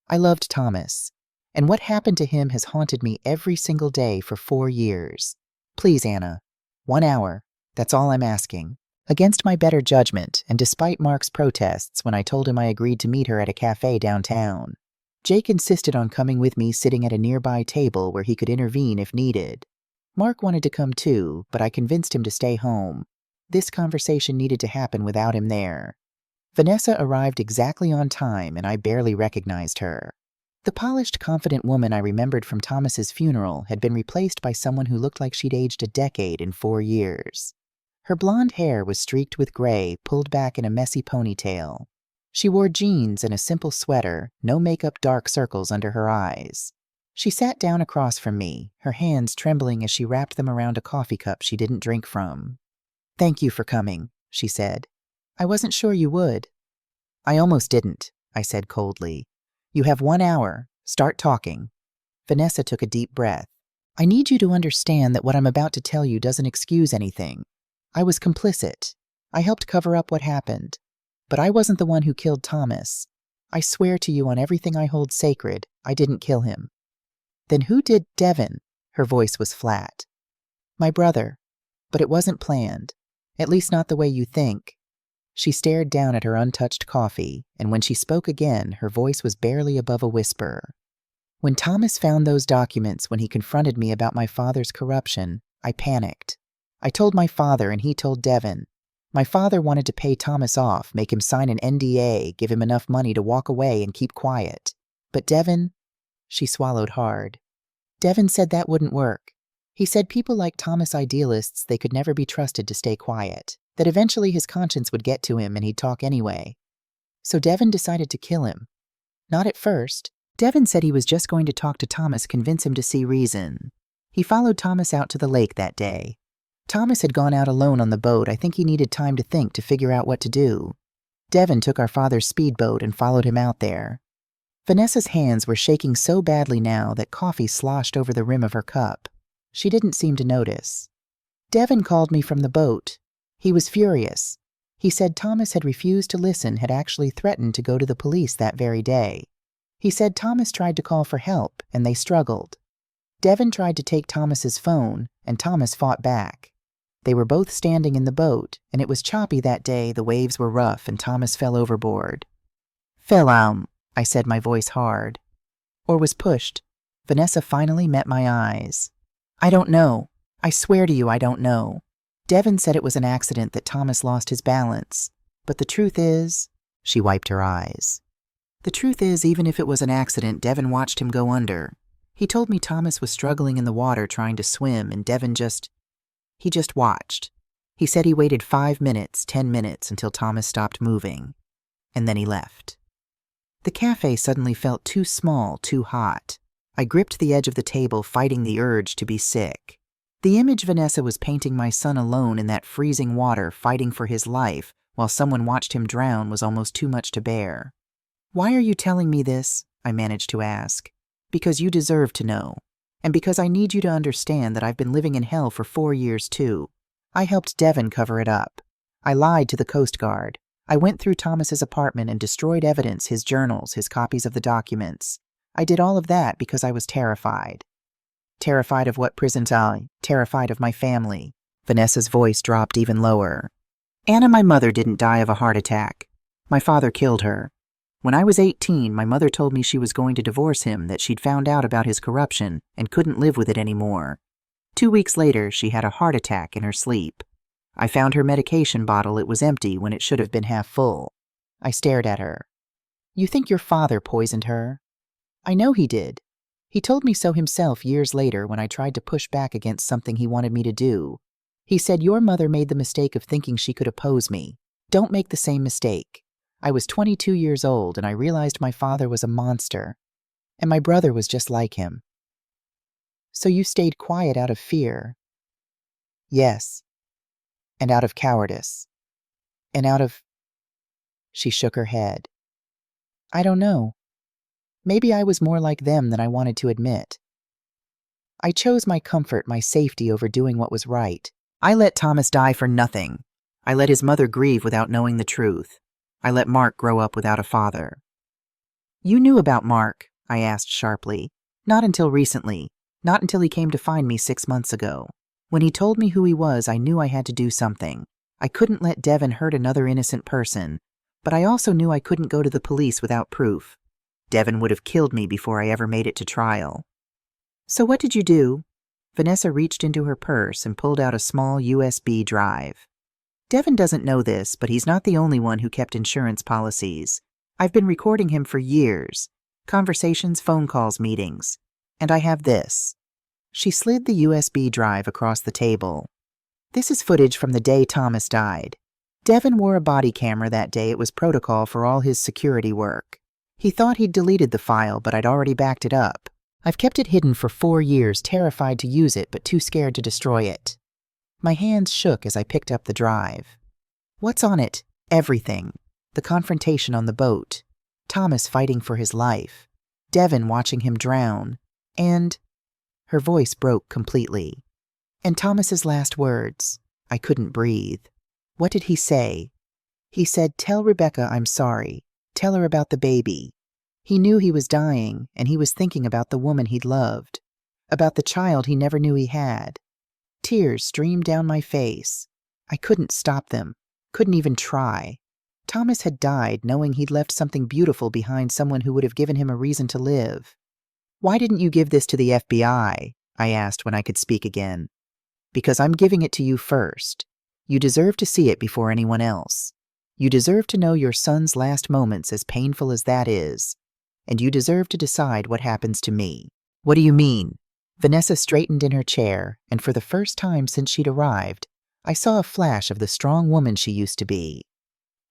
S1: "I loved Thomas, and what happened to him has haunted me every single day for 4 years. Please, Anna, 1 hour, that's all I'm asking." Against my better judgment, and despite Mark's protests when I told him I agreed to meet her at a cafe downtown, Jake insisted on coming with me, sitting at a nearby table where he could intervene if needed. Mark wanted to come too, but I convinced him to stay home. This conversation needed to happen without him there. Vanessa arrived exactly on time, and I barely recognized her. The polished, confident woman I remembered from Thomas's funeral had been replaced by someone who looked like she'd aged a decade in 4 years. Her blonde hair was streaked with gray, pulled back in a messy ponytail. She wore jeans and a simple sweater, no makeup, dark circles under her eyes. She sat down across from me, her hands trembling as she wrapped them around a coffee cup she didn't drink from. "Thank you for coming," she said. "I wasn't sure you would." "I almost didn't," I said coldly. "You have 1 hour. Start talking." Vanessa took a deep breath. "I need you to understand that what I'm about to tell you doesn't excuse anything. I was complicit. I helped cover up what happened. But I wasn't the one who killed Thomas. I swear to you on everything I hold sacred, I didn't kill him." "Then who did?" "Devin." Her voice was flat. "My brother. But it wasn't planned. At least not the way you think." She stared down at her untouched coffee, and when she spoke again, her voice was barely above a whisper. "When Thomas found those documents, when he confronted me about my father's corruption, I panicked. I told my father, and he told Devin. My father wanted to pay Thomas off, make him sign an NDA, give him enough money to walk away and keep quiet. But Devin..." She swallowed hard. "Devin said that wouldn't work. He said people like Thomas idealists, they could never be trusted to stay quiet, that eventually his conscience would get to him and he'd talk anyway. So Devin decided to kill him. Not at first. Devin said he was just going to talk to Thomas, convince him to see reason. He followed Thomas out to the lake that day. Thomas had gone out alone on the boat. I think he needed time to think, to figure out what to do. Devin took our father's speedboat and followed him out there." Vanessa's hands were shaking so badly now that coffee sloshed over the rim of her cup. She didn't seem to notice. "Devin called me from the boat. He was furious. He said Thomas had refused to listen, had actually threatened to go to the police that very day. He said Thomas tried to call for help, and they struggled. Devin tried to take Thomas's phone, and Thomas fought back. They were both standing in the boat, and it was choppy that day. The waves were rough, and Thomas fell overboard." "Fell out," I said, my voice hard. "Or was pushed." Vanessa finally met my eyes. "I don't know. I swear to you, I don't know. Devin said it was an accident that Thomas lost his balance. But the truth is, she wiped her eyes. The truth is, even if it was an accident, Devin watched him go under. He told me Thomas was struggling in the water trying to swim, and Devin just watched. He said he waited 5 minutes, 10 minutes until Thomas stopped moving. And then he left. The cafe suddenly felt too small, too hot. I gripped the edge of the table, fighting the urge to be sick. The image Vanessa was painting my son alone in that freezing water, fighting for his life, while someone watched him drown, was almost too much to bear. "Why are you telling me this?" I managed to ask. "Because you deserve to know. And because I need you to understand that I've been living in hell for 4 years too. I helped Devin cover it up. I lied to the Coast Guard. I went through Thomas's apartment and destroyed evidence, his journals, his copies of the documents. I did all of that because I was terrified. Terrified of what prison's terrified of my family." Vanessa's voice dropped even lower. "Anna, my mother, didn't die of a heart attack. My father killed her. When I was 18, my mother told me she was going to divorce him, that she'd found out about his corruption and couldn't live with it anymore. 2 weeks later, she had a heart attack in her sleep. I found her medication bottle. It was empty when it should have been half full." I stared at her. "You think your father poisoned her?" "I know he did. He told me so himself years later when I tried to push back against something he wanted me to do. He said, 'Your mother made the mistake of thinking she could oppose me. Don't make the same mistake.' I was 22 years old and I realized my father was a monster. And my brother was just like him." "So you stayed quiet out of fear?" "Yes. And out of cowardice. And out of—" She shook her head. "I don't know. Maybe I was more like them than I wanted to admit. I chose my comfort, my safety over doing what was right. I let Thomas die for nothing. I let his mother grieve without knowing the truth. I let Mark grow up without a father." "You knew about Mark?" I asked sharply. "Not until recently. Not until he came to find me 6 months ago. When he told me who he was, I knew I had to do something. I couldn't let Devin hurt another innocent person. But I also knew I couldn't go to the police without proof. Devin would have killed me before I ever made it to trial." "So what did you do?" Vanessa reached into her purse and pulled out a small USB drive. "Devin doesn't know this, but he's not the only one who kept insurance policies. I've been recording him for years. Conversations, phone calls, meetings. And I have this." She slid the USB drive across the table. "This is footage from the day Thomas died. Devin wore a body camera that day. It was protocol for all his security work. He thought he'd deleted the file, but I'd already backed it up. I've kept it hidden for 4 years, terrified to use it, but too scared to destroy it." My hands shook as I picked up the drive. "What's on it?" "Everything. The confrontation on the boat. Thomas fighting for his life. Devin watching him drown. And—" Her voice broke completely. "And Thomas's last words." I couldn't breathe. "What did he say?" "He said, 'Tell Rebecca I'm sorry. Tell her about the baby.' He knew he was dying, and he was thinking about the woman he'd loved. About the child he never knew he had." Tears streamed down my face. I couldn't stop them. Couldn't even try. Thomas had died knowing he'd left something beautiful behind, someone who would have given him a reason to live. "Why didn't you give this to the FBI?" I asked when I could speak again. "Because I'm giving it to you first. You deserve to see it before anyone else. You deserve to know your son's last moments, as painful as that is. And you deserve to decide what happens to me." "What do you mean?" Vanessa straightened in her chair, and for the first time since she'd arrived, I saw a flash of the strong woman she used to be.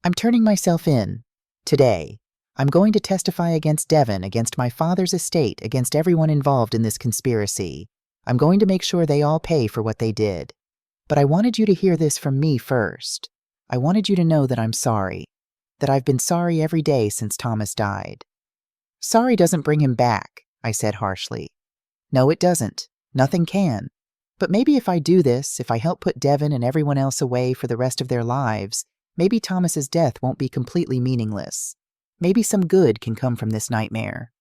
S1: "I'm turning myself in. Today. I'm going to testify against Devin, against my father's estate, against everyone involved in this conspiracy. I'm going to make sure they all pay for what they did. But I wanted you to hear this from me first. I wanted you to know that I'm sorry. That I've been sorry every day since Thomas died." "Sorry doesn't bring him back," I said harshly. "No, it doesn't. Nothing can. But maybe if I do this, if I help put Devin and everyone else away for the rest of their lives, maybe Thomas's death won't be completely meaningless. Maybe some good can come from this nightmare."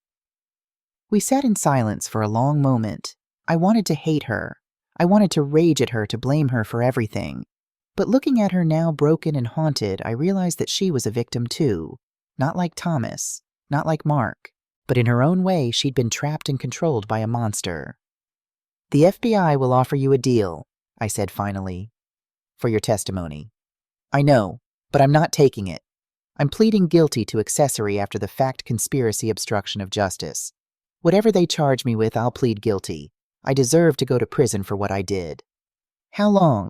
S1: We sat in silence for a long moment. I wanted to hate her. I wanted to rage at her, to blame her for everything. But looking at her now broken and haunted, I realized that she was a victim too. Not like Thomas, not like Mark, but in her own way she'd been trapped and controlled by a monster. "The FBI will offer you a deal," I said finally. for your testimony. I know, but I'm not taking it. I'm pleading guilty to accessory after the fact conspiracy obstruction of justice. Whatever they charge me with, I'll plead guilty. I deserve to go to prison for what I did. How long?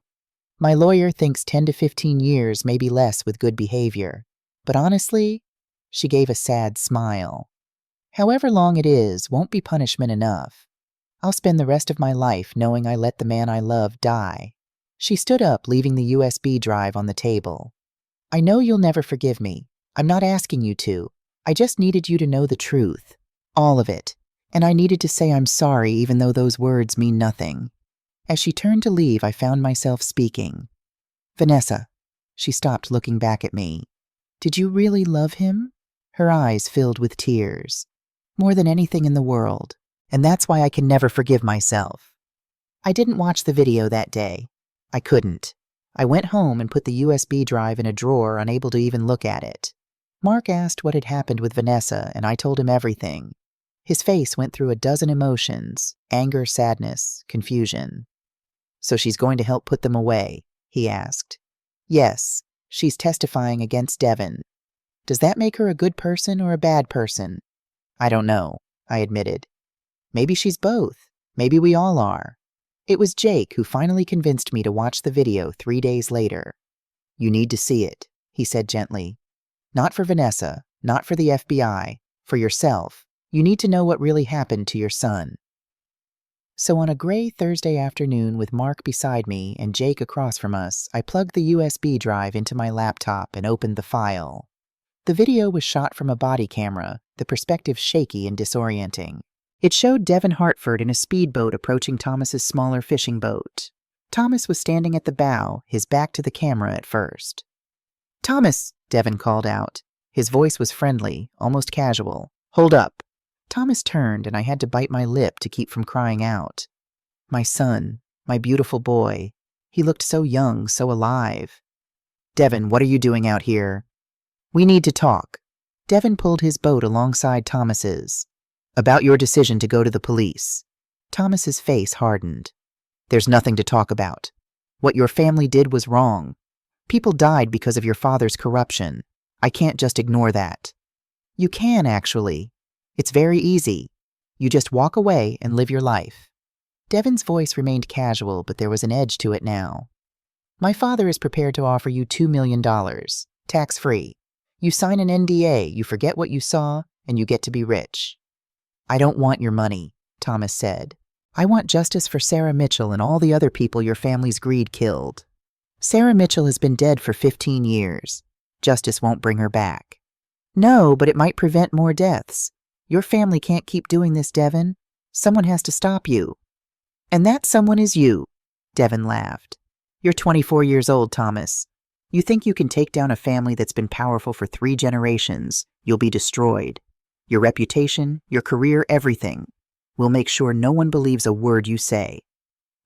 S1: My lawyer thinks 10 to 15 years, maybe less with good behavior. But honestly, she gave a sad smile. However long it is won't be punishment enough. I'll spend the rest of my life knowing I let the man I love die. She stood up, leaving the USB drive on the table. I know you'll never forgive me. I'm not asking you to. I just needed you to know the truth. All of it. And I needed to say I'm sorry even though those words mean nothing. As she turned to leave, I found myself speaking. Vanessa. She stopped, looking back at me. Did you really love him? Her eyes filled with tears. More than anything in the world. And that's why I can never forgive myself. I didn't watch the video that day. I couldn't. I went home and put the USB drive in a drawer, unable to even look at it. Mark asked what had happened with Vanessa, and I told him everything. His face went through a dozen emotions: anger, sadness, confusion. So she's going to help put them away? He asked. Yes, she's testifying against Devin. Does that make her a good person or a bad person? I don't know, I admitted. Maybe she's both. Maybe we all are. It was Jake who finally convinced me to watch the video 3 days later. You need to see it, he said gently. Not for Vanessa, not for the FBI, for yourself. You need to know what really happened to your son. So on a gray Thursday afternoon with Mark beside me and Jake across from us, I plugged the USB drive into my laptop and opened the file. The video was shot from a body camera, the perspective shaky and disorienting. It showed Devin Hartford in a speedboat approaching Thomas's smaller fishing boat. Thomas was standing at the bow, his back to the camera at first. Thomas, Devin called out. His voice was friendly, almost casual. Hold up. Thomas turned, and I had to bite my lip to keep from crying out. My son, my beautiful boy. He looked so young, so alive. Devin, what are you doing out here? We need to talk. Devin pulled his boat alongside Thomas's. About your decision to go to the police. Thomas's face hardened. There's nothing to talk about. What your family did was wrong. People died because of your father's corruption. I can't just ignore that. You can, actually. It's very easy. You just walk away and live your life. Devin's voice remained casual, but there was an edge to it now. My father is prepared to offer you $2 million, tax-free. You sign an NDA, you forget what you saw, and you get to be rich. I don't want your money, Thomas said. I want justice for Sarah Mitchell and all the other people your family's greed killed. Sarah Mitchell has been dead for 15 years. Justice won't bring her back. No, but it might prevent more deaths. Your family can't keep doing this, Devin. Someone has to stop you. And that someone is you, Devin laughed. You're 24 years old, Thomas. You think you can take down a family that's been powerful for 3 generations. You'll be destroyed. Your reputation, your career, everything. We'll make sure no one believes a word you say.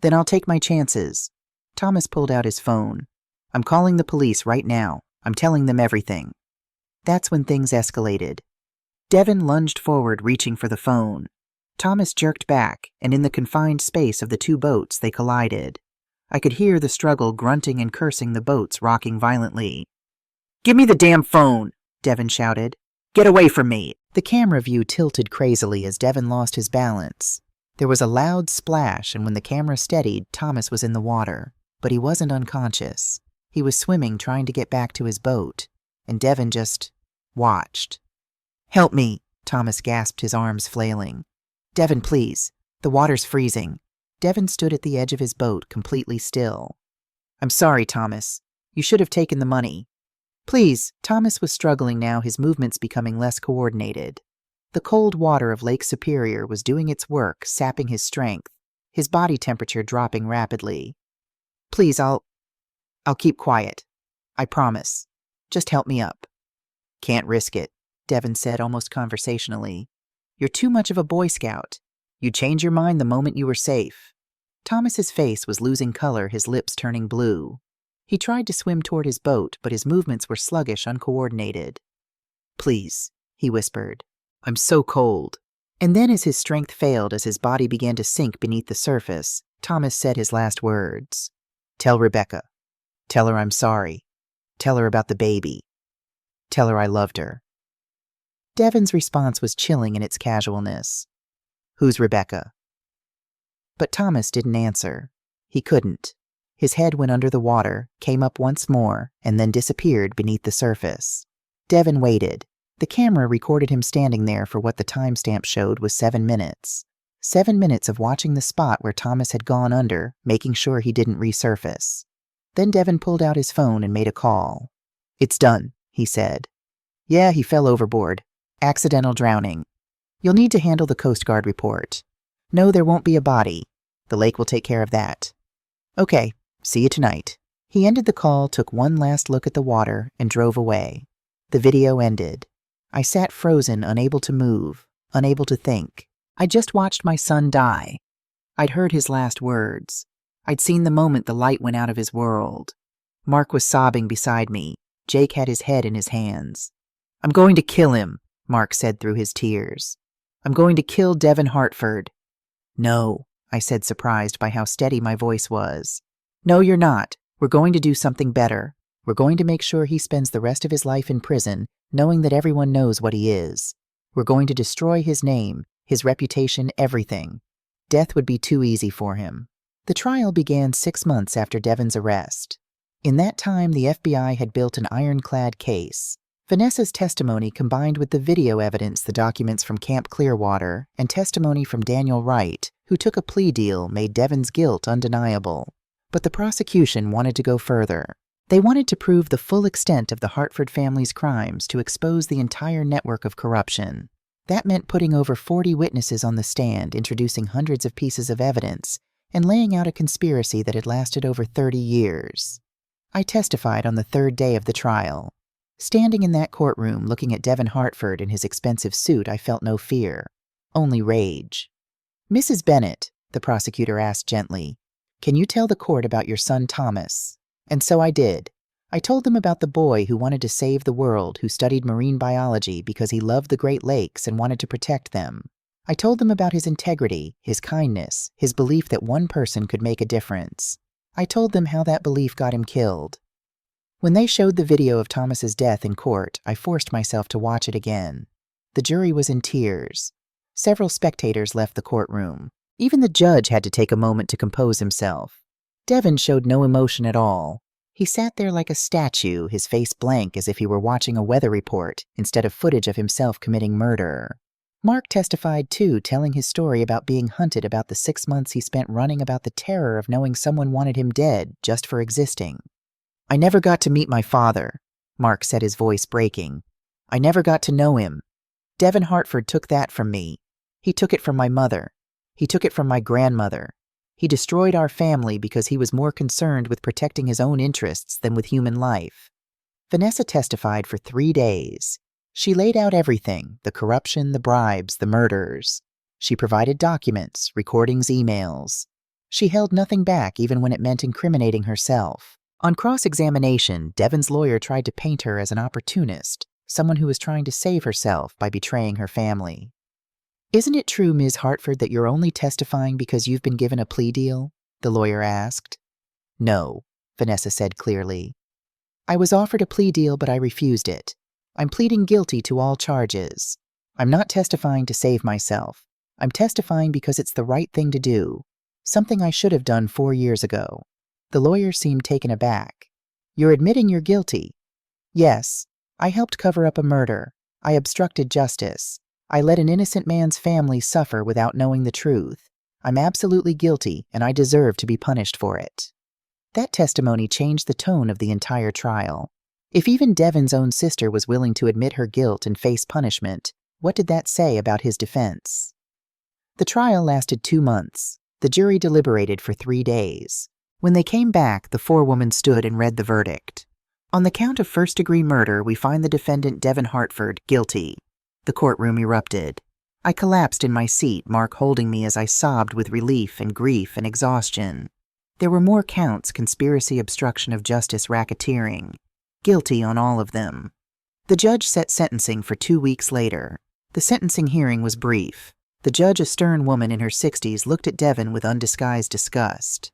S1: Then I'll take my chances. Thomas pulled out his phone. I'm calling the police right now. I'm telling them everything. That's when things escalated. Devin lunged forward, reaching for the phone. Thomas jerked back, and in the confined space of the 2 boats, they collided. I could hear the struggle, grunting and cursing, the boats rocking violently. Give me the damn phone, Devin shouted. Get away from me. The camera view tilted crazily as Devin lost his balance. There was a loud splash, and when the camera steadied, Thomas was in the water. But he wasn't unconscious. He was swimming, trying to get back to his boat. And Devin just watched. Help me, Thomas gasped, his arms flailing. Devin, please. The water's freezing. Devin stood at the edge of his boat, completely still. I'm sorry, Thomas. You should have taken the money. Please. Thomas was struggling now, his movements becoming less coordinated. The cold water of Lake Superior was doing its work, sapping his strength, his body temperature dropping rapidly. Please, I'll keep quiet. I promise. Just help me up. Can't risk it, Devin said almost conversationally. You're too much of a Boy Scout. You'd change your mind the moment you were safe. Thomas's face was losing color, his lips turning blue. He tried to swim toward his boat, but his movements were sluggish, uncoordinated. Please, he whispered. I'm so cold. And then as his strength failed, as his body began to sink beneath the surface, Thomas said his last words. Tell Rebecca. Tell her I'm sorry. Tell her about the baby. Tell her I loved her. Devin's response was chilling in its casualness. Who's Rebecca? But Thomas didn't answer. He couldn't. His head went under the water, came up once more, and then disappeared beneath the surface. Devin waited. The camera recorded him standing there for what the timestamp showed was 7 minutes. 7 minutes of watching the spot where Thomas had gone under, making sure he didn't resurface. Then Devin pulled out his phone and made a call. It's done, he said. Yeah, he fell overboard. Accidental drowning. You'll need to handle the Coast Guard report. No, there won't be a body. The lake will take care of that. Okay, see you tonight. He ended the call, took one last look at the water, and drove away. The video ended. I sat frozen, unable to move, unable to think. I just watched my son die. I'd heard his last words. I'd seen the moment the light went out of his world. Mark was sobbing beside me. Jake had his head in his hands. I'm going to kill him, Mark said through his tears. I'm going to kill Devin Hartford. No, I said, surprised by how steady my voice was. No, you're not. We're going to do something better. We're going to make sure he spends the rest of his life in prison, knowing that everyone knows what he is. We're going to destroy his name, his reputation, everything. Death would be too easy for him. The trial began 6 months after Devin's arrest. In that time, the FBI had built an ironclad case. Vanessa's testimony combined with the video evidence, the documents from Camp Clearwater, and testimony from Daniel Wright, who took a plea deal, made Devin's guilt undeniable. But the prosecution wanted to go further. They wanted to prove the full extent of the Hartford family's crimes, to expose the entire network of corruption. That meant putting over 40 witnesses on the stand, introducing hundreds of pieces of evidence, and laying out a conspiracy that had lasted over 30 years. I testified on the 3rd day of the trial. Standing in that courtroom, looking at Devin Hartford in his expensive suit, I felt no fear, only rage. Mrs. Bennett, the prosecutor asked gently, can you tell the court about your son Thomas? And so I did. I told them about the boy who wanted to save the world, who studied marine biology because he loved the Great Lakes and wanted to protect them. I told them about his integrity, his kindness, his belief that one person could make a difference. I told them how that belief got him killed. When they showed the video of Thomas's death in court, I forced myself to watch it again. The jury was in tears. Several spectators left the courtroom. Even the judge had to take a moment to compose himself. Devin showed no emotion at all. He sat there like a statue, his face blank as if he were watching a weather report instead of footage of himself committing murder. Mark testified too, telling his story about being hunted, about the 6 months he spent running, about the terror of knowing someone wanted him dead just for existing. I never got to meet my father, Mark said, his voice breaking. I never got to know him. Devin Hartford took that from me. He took it from my mother. He took it from my grandmother. He destroyed our family because he was more concerned with protecting his own interests than with human life. Vanessa testified for 3 days. She laid out everything, the corruption, the bribes, the murders. She provided documents, recordings, emails. She held nothing back, even when it meant incriminating herself. On cross-examination, Devin's lawyer tried to paint her as an opportunist, someone who was trying to save herself by betraying her family. Isn't it true, Ms. Hartford, that you're only testifying because you've been given a plea deal? The lawyer asked. No, Vanessa said clearly. I was offered a plea deal, but I refused it. I'm pleading guilty to all charges. I'm not testifying to save myself. I'm testifying because it's the right thing to do, something I should have done 4 years ago. The lawyer seemed taken aback. You're admitting you're guilty? Yes, I helped cover up a murder. I obstructed justice. I let an innocent man's family suffer without knowing the truth. I'm absolutely guilty, and I deserve to be punished for it. That testimony changed the tone of the entire trial. If even Devin's own sister was willing to admit her guilt and face punishment, what did that say about his defense? The trial lasted 2 months. The jury deliberated for 3 days. When they came back, the forewoman stood and read the verdict. On the count of first-degree murder, we find the defendant Devin Hartford guilty. The courtroom erupted. I collapsed in my seat, Mark holding me as I sobbed with relief and grief and exhaustion. There were more counts: conspiracy, obstruction of justice, racketeering. Guilty on all of them. The judge set sentencing for 2 weeks later. The sentencing hearing was brief. The judge, a stern woman in her 60s, looked at Devin with undisguised disgust.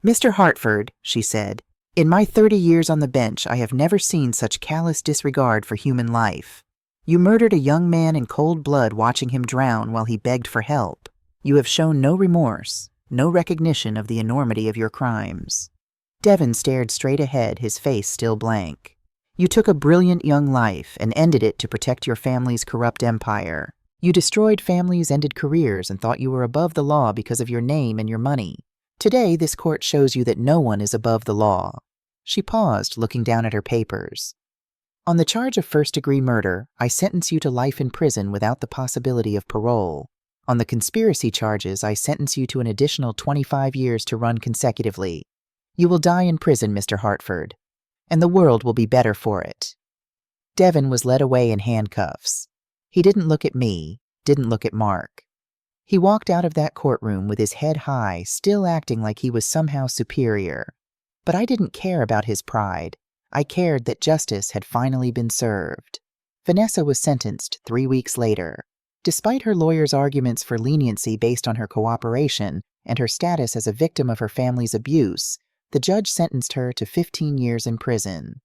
S1: Mr. Hartford, she said, In my 30 years on the bench, I have never seen such callous disregard for human life. You murdered a young man in cold blood, watching him drown while he begged for help. You have shown no remorse, no recognition of the enormity of your crimes." Devin stared straight ahead, his face still blank. "You took a brilliant young life and ended it to protect your family's corrupt empire. You destroyed families, ended careers, and thought you were above the law because of your name and your money. Today, this court shows you that no one is above the law." She paused, looking down at her papers. "On the charge of first-degree murder, I sentence you to life in prison without the possibility of parole. On the conspiracy charges, I sentence you to an additional 25 years to run consecutively. You will die in prison, Mr. Hartford, and the world will be better for it." Devin was led away in handcuffs. He didn't look at me, didn't look at Mark. He walked out of that courtroom with his head high, still acting like he was somehow superior. But I didn't care about his pride. I cared that justice had finally been served. Vanessa was sentenced 3 weeks later. Despite her lawyer's arguments for leniency based on her cooperation and her status as a victim of her family's abuse, the judge sentenced her to 15 years in prison.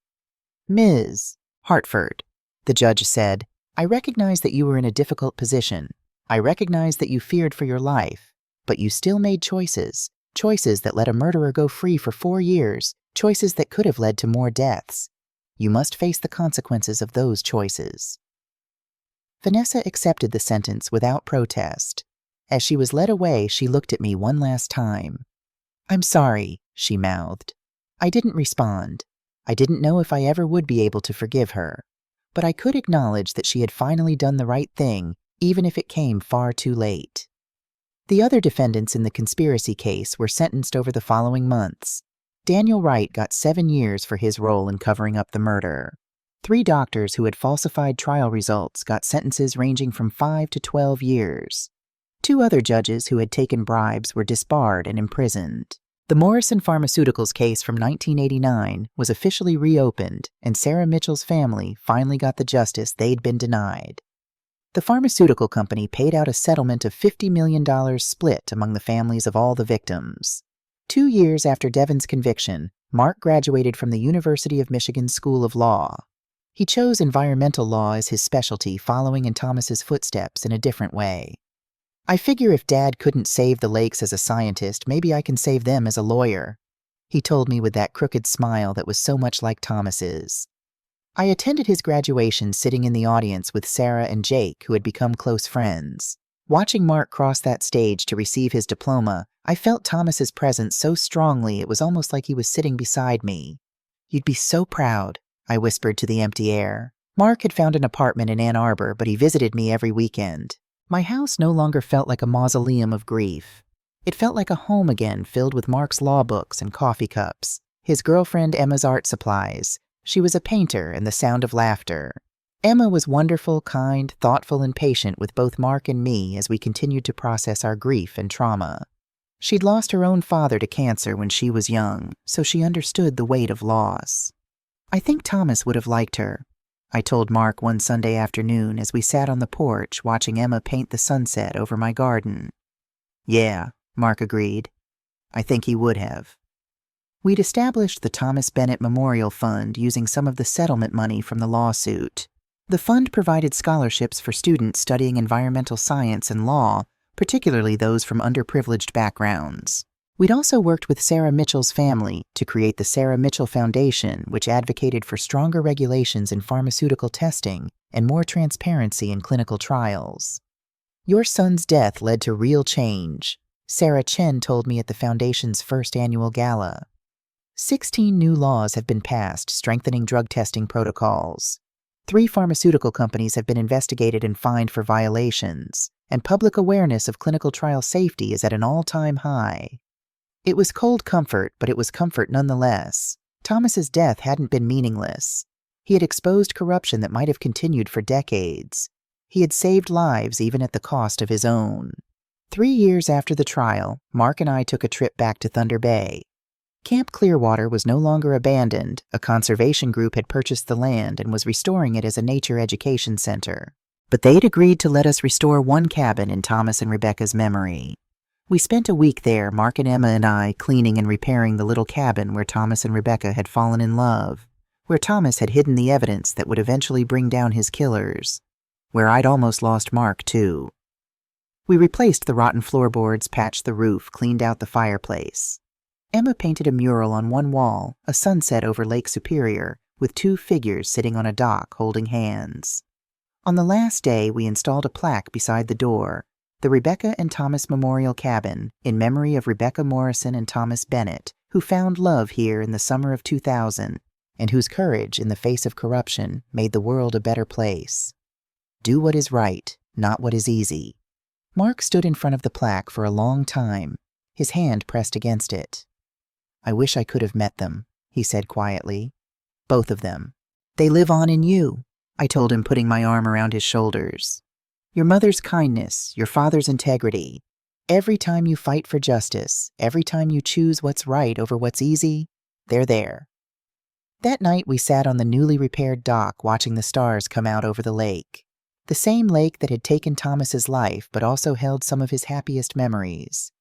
S1: "Ms. Hartford," the judge said, "I recognize that you were in a difficult position. I recognize that you feared for your life, but you still made choices that let a murderer go free for 4 years, choices that could have led to more deaths. You must face the consequences of those choices." Vanessa accepted the sentence without protest. As she was led away, she looked at me one last time. "I'm sorry," she mouthed. I didn't respond. I didn't know if I ever would be able to forgive her. But I could acknowledge that she had finally done the right thing, even if it came far too late. The other defendants in the conspiracy case were sentenced over the following months. Daniel Wright got 7 years for his role in covering up the murder. 3 doctors who had falsified trial results got sentences ranging from 5 to 12 years. 2 other judges who had taken bribes were disbarred and imprisoned. The Morrison Pharmaceuticals case from 1989 was officially reopened, and Sarah Mitchell's family finally got the justice they'd been denied. The pharmaceutical company paid out a settlement of $50 million split among the families of all the victims. 2 years after Devin's conviction, Mark graduated from the University of Michigan School of Law. He chose environmental law as his specialty, following in Thomas's footsteps in a different way. "I figure if Dad couldn't save the lakes as a scientist, maybe I can save them as a lawyer," he told me with that crooked smile that was so much like Thomas's. I attended his graduation sitting in the audience with Sarah and Jake, who had become close friends. Watching Mark cross that stage to receive his diploma, I felt Thomas's presence so strongly it was almost like he was sitting beside me. "You'd be so proud," I whispered to the empty air. Mark had found an apartment in Ann Arbor, but he visited me every weekend. My house no longer felt like a mausoleum of grief. It felt like a home again, filled with Mark's law books and coffee cups, his girlfriend Emma's art supplies. She was a painter, and the sound of laughter. Emma was wonderful, kind, thoughtful, and patient with both Mark and me as we continued to process our grief and trauma. She'd lost her own father to cancer when she was young, so she understood the weight of loss. "I think Thomas would have liked her," I told Mark one Sunday afternoon as we sat on the porch watching Emma paint the sunset over my garden. "Yeah," Mark agreed. "I think he would have." We'd established the Thomas Bennett Memorial Fund using some of the settlement money from the lawsuit. The fund provided scholarships for students studying environmental science and law, particularly those from underprivileged backgrounds. We'd also worked with Sarah Mitchell's family to create the Sarah Mitchell Foundation, which advocated for stronger regulations in pharmaceutical testing and more transparency in clinical trials. "Your son's death led to real change," Sarah Chen told me at the Foundation's first annual gala. 16 new laws have been passed strengthening drug testing protocols. 3 pharmaceutical companies have been investigated and fined for violations, and public awareness of clinical trial safety is at an all-time high. It was cold comfort, but it was comfort nonetheless. Thomas's death hadn't been meaningless. He had exposed corruption that might have continued for decades. He had saved lives even at the cost of his own. 3 years after the trial, Mark and I took a trip back to Thunder Bay. Camp Clearwater was no longer abandoned. A conservation group had purchased the land and was restoring it as a nature education center. But they'd agreed to let us restore one cabin in Thomas and Rebecca's memory. We spent a week there, Mark and Emma and I, cleaning and repairing the little cabin where Thomas and Rebecca had fallen in love, where Thomas had hidden the evidence that would eventually bring down his killers, where I'd almost lost Mark, too. We replaced the rotten floorboards, patched the roof, cleaned out the fireplace. Emma painted a mural on one wall, a sunset over Lake Superior, with two figures sitting on a dock holding hands. On the last day, we installed a plaque beside the door, the Rebecca and Thomas Memorial Cabin, in memory of Rebecca Morrison and Thomas Bennett, who found love here in the summer of 2000, and whose courage in the face of corruption made the world a better place. Do what is right, not what is easy. Mark stood in front of the plaque for a long time, his hand pressed against it. I wish I could have met them, he said quietly. Both of them. They live on in you, I told him, putting my arm around his shoulders. Your mother's kindness, your father's integrity. Every time you fight for justice, every time you choose what's right over what's easy, they're there. That night we sat on the newly repaired dock watching the stars come out over the lake. The same lake that had taken Thomas's life but also held some of his happiest memories.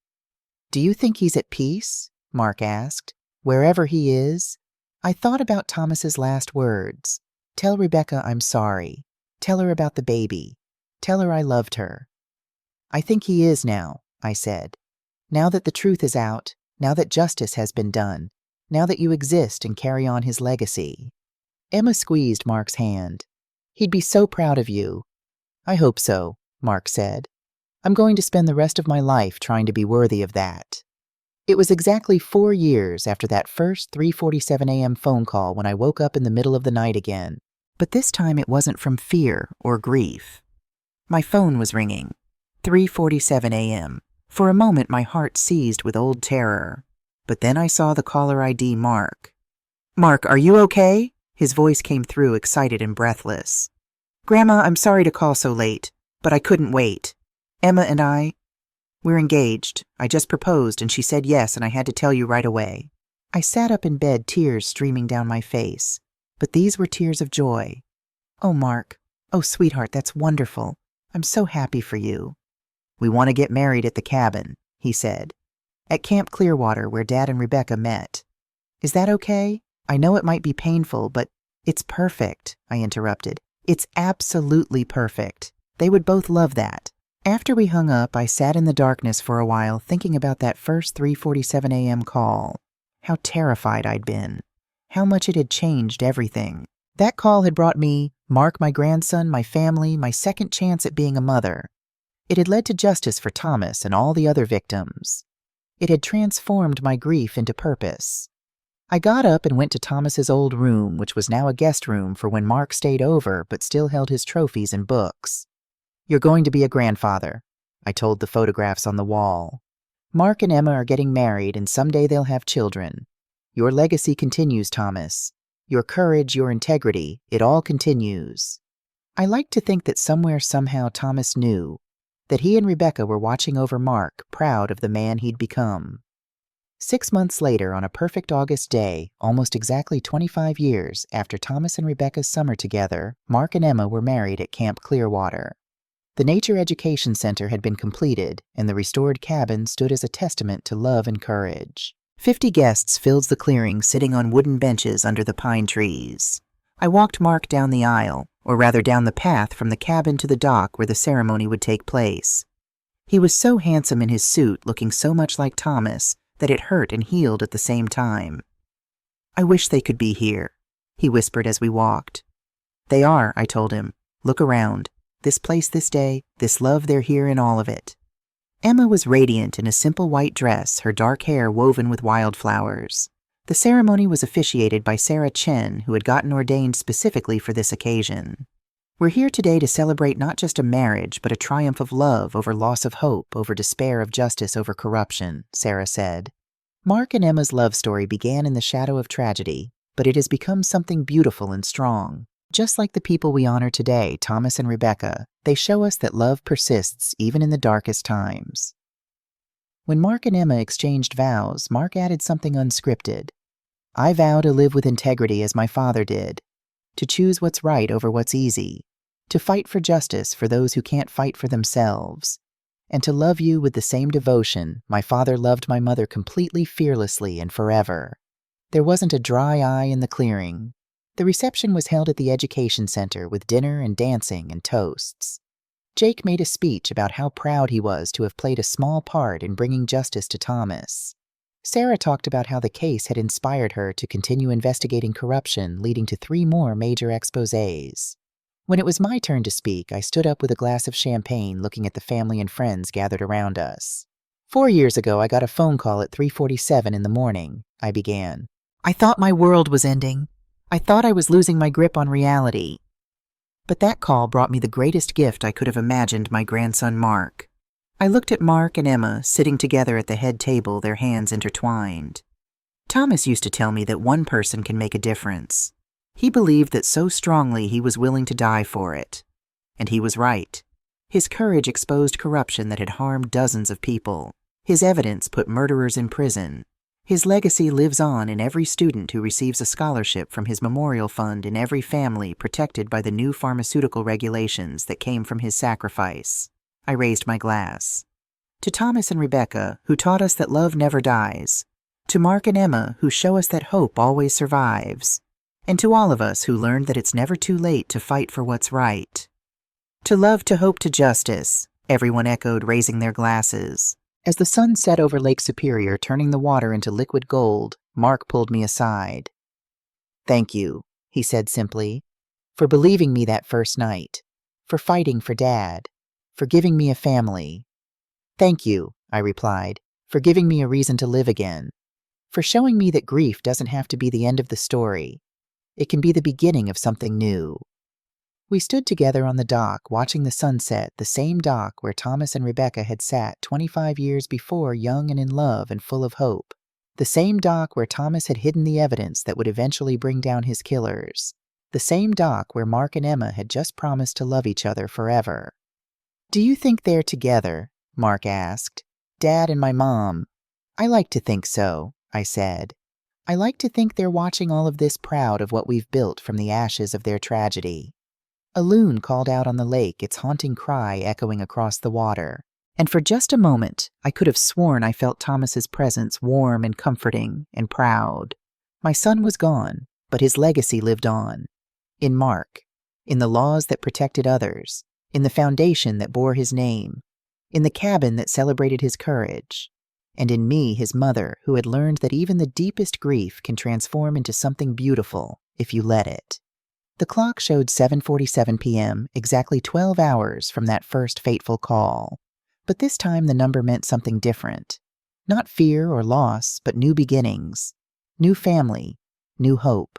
S1: Do you think he's at peace? Mark asked. Wherever he is? I thought about Thomas's last words. Tell Rebecca I'm sorry. Tell her about the baby. Tell her I loved her. I think he is now, I said. Now that the truth is out, now that justice has been done, now that you exist and carry on his legacy. Emma squeezed Mark's hand. He'd be so proud of you. I hope so, Mark said. I'm going to spend the rest of my life trying to be worthy of that. It was exactly 4 years after that first 3:47 a.m. phone call when I woke up in the middle of the night again, but this time it wasn't from fear or grief. My phone was ringing. 3:47 a.m. For a moment my heart seized with old terror. But then I saw the caller ID Mark. Mark, are you okay? His voice came through, excited and breathless. Grandma, I'm sorry to call so late, but I couldn't wait. Emma and we're engaged. I just proposed and she said yes, and I had to tell you right away. I sat up in bed, tears streaming down my face. But these were tears of joy. Oh, Mark. Oh, sweetheart, that's wonderful. I'm so happy for you. We want to get married at the cabin, he said. At Camp Clearwater, where Dad and Rebecca met. Is that okay? I know it might be painful, but it's perfect, I interrupted. It's absolutely perfect. They would both love that. After we hung up, I sat in the darkness for a while thinking about that first 3:47 a.m. call. How terrified I'd been. How much it had changed everything. That call had brought me, Mark, my grandson, my family, my second chance at being a mother. It had led to justice for Thomas and all the other victims. It had transformed my grief into purpose. I got up and went to Thomas's old room, which was now a guest room for when Mark stayed over but still held his trophies and books. You're going to be a grandfather, I told the photographs on the wall. Mark and Emma are getting married, and someday they'll have children. Your legacy continues, Thomas. Your courage, your integrity, it all continues. I like to think that somewhere, somehow, Thomas knew that he and Rebecca were watching over Mark, proud of the man he'd become. 6 months later, on a perfect August day, almost exactly 25 years after Thomas and Rebecca's summer together, Mark and Emma were married at Camp Clearwater. The Nature Education Center had been completed, and the restored cabin stood as a testament to love and courage. 50 guests filled the clearing, sitting on wooden benches under the pine trees. I walked Mark down the aisle, or rather down the path from the cabin to the dock where the ceremony would take place. He was so handsome in his suit, looking so much like Thomas, that it hurt and healed at the same time. I wish they could be here, he whispered as we walked. They are, I told him. Look around. This place, this day, this love, they're here in all of it. Emma was radiant in a simple white dress, her dark hair woven with wildflowers. The ceremony was officiated by Sarah Chen, who had gotten ordained specifically for this occasion. We're here today to celebrate not just a marriage, but a triumph of love over loss of hope, over despair of justice over corruption, Sarah said. Mark and Emma's love story began in the shadow of tragedy, but it has become something beautiful and strong. Just like the people we honor today, Thomas and Rebecca, they show us that love persists even in the darkest times. When Mark and Emma exchanged vows, Mark added something unscripted. I vow to live with integrity as my father did, to choose what's right over what's easy, to fight for justice for those who can't fight for themselves, and to love you with the same devotion my father loved my mother completely, fearlessly, and forever. There wasn't a dry eye in the clearing. The reception was held at the education center with dinner and dancing and toasts. Jake made a speech about how proud he was to have played a small part in bringing justice to Thomas. Sarah talked about how the case had inspired her to continue investigating corruption, leading to 3 more major exposés. When it was my turn to speak, I stood up with a glass of champagne looking at the family and friends gathered around us. 4 years ago, I got a phone call at 3:47 in the morning, I began. I thought my world was ending. I thought I was losing my grip on reality. But that call brought me the greatest gift I could have imagined, my grandson Mark. I looked at Mark and Emma sitting together at the head table, their hands intertwined. Thomas used to tell me that one person can make a difference. He believed that so strongly he was willing to die for it. And he was right. His courage exposed corruption that had harmed dozens of people. His evidence put murderers in prison. His legacy lives on in every student who receives a scholarship from his memorial fund, in every family protected by the new pharmaceutical regulations that came from his sacrifice. I raised my glass. To Thomas and Rebecca, who taught us that love never dies. To Mark and Emma, who show us that hope always survives. And to all of us who learned that it's never too late to fight for what's right. To love, to hope, to justice, everyone echoed, raising their glasses. As the sun set over Lake Superior, turning the water into liquid gold, Mark pulled me aside. Thank you, he said simply, for believing me that first night, for fighting for Dad, for giving me a family. Thank you, I replied, for giving me a reason to live again, for showing me that grief doesn't have to be the end of the story. It can be the beginning of something new. We stood together on the dock, watching the sunset, the same dock where Thomas and Rebecca had sat 25 years before, young and in love and full of hope. The same dock where Thomas had hidden the evidence that would eventually bring down his killers. The same dock where Mark and Emma had just promised to love each other forever. Do you think they're together? Mark asked. Dad and my mom. I like to think so, I said. I like to think they're watching all of this, proud of what we've built from the ashes of their tragedy. A loon called out on the lake, its haunting cry echoing across the water. And for just a moment, I could have sworn I felt Thomas's presence, warm and comforting and proud. My son was gone, but his legacy lived on. In Mark, in the laws that protected others, in the foundation that bore his name, in the cabin that celebrated his courage, and in me, his mother, who had learned that even the deepest grief can transform into something beautiful if you let it. The clock showed 7:47 p.m., exactly 12 hours from that first fateful call. But this time the number meant something different. Not fear or loss, but new beginnings, new family, new hope.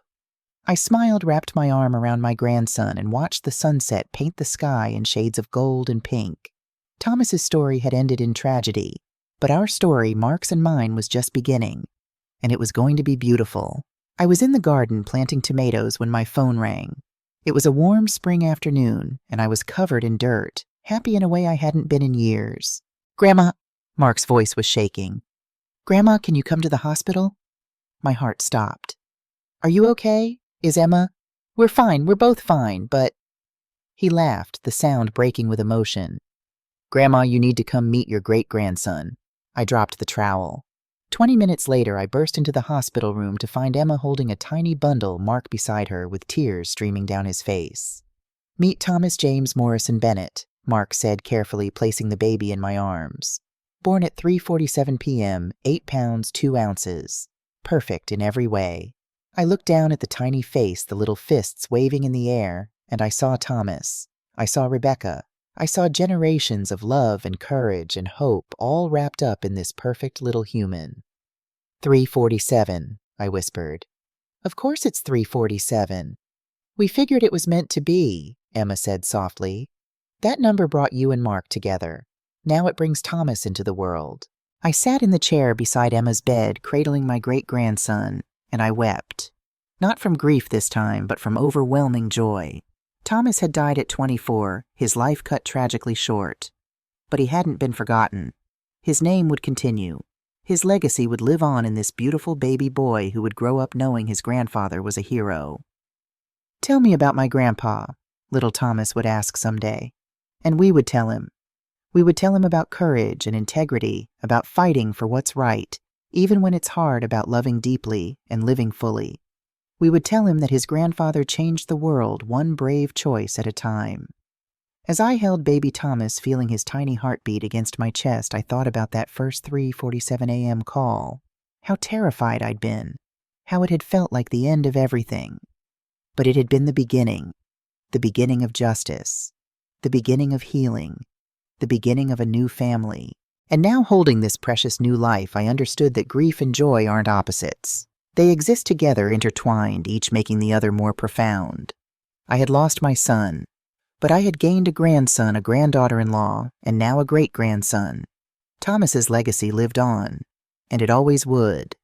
S1: I smiled, wrapped my arm around my grandson, and watched the sunset paint the sky in shades of gold and pink. Thomas's story had ended in tragedy, but our story, Mark's and mine, was just beginning, and it was going to be beautiful. I was in the garden planting tomatoes when my phone rang. It was a warm spring afternoon, and I was covered in dirt, happy in a way I hadn't been in years. Grandma, Mark's voice was shaking. Grandma, can you come to the hospital? My heart stopped. Are you okay? Is Emma? We're fine, we're both fine, but... He laughed, the sound breaking with emotion. Grandma, you need to come meet your great-grandson. I dropped the trowel. 20 minutes later, I burst into the hospital room to find Emma holding a tiny bundle, Mark beside her, with tears streaming down his face. Meet Thomas James Morrison Bennett, Mark said, carefully placing the baby in my arms. Born at 3:47 p.m., 8 pounds, 2 ounces. Perfect in every way. I looked down at the tiny face, the little fists waving in the air, and I saw Thomas. I saw Rebecca. I saw generations of love and courage and hope, all wrapped up in this perfect little human. 3:47, I whispered. Of course it's 3:47. We figured it was meant to be, Emma said softly. That number brought you and Mark together. Now it brings Thomas into the world. I sat in the chair beside Emma's bed, cradling my great-grandson, and I wept. Not from grief this time, but from overwhelming joy. Thomas had died at 24, his life cut tragically short. But he hadn't been forgotten. His name would continue. His legacy would live on in this beautiful baby boy who would grow up knowing his grandfather was a hero. Tell me about my grandpa, little Thomas would ask someday. And we would tell him. We would tell him about courage and integrity, about fighting for what's right, even when it's hard, about loving deeply and living fully. We would tell him that his grandfather changed the world one brave choice at a time. As I held baby Thomas, feeling his tiny heartbeat against my chest, I thought about that first 3:47 a.m. call. How terrified I'd been. How it had felt like the end of everything. But it had been the beginning of justice, the beginning of healing, the beginning of a new family. And now, holding this precious new life, I understood that grief and joy aren't opposites. They exist together, intertwined, each making the other more profound. I had lost my son, but I had gained a grandson, a granddaughter-in-law, and now a great-grandson. Thomas's legacy lived on, and it always would.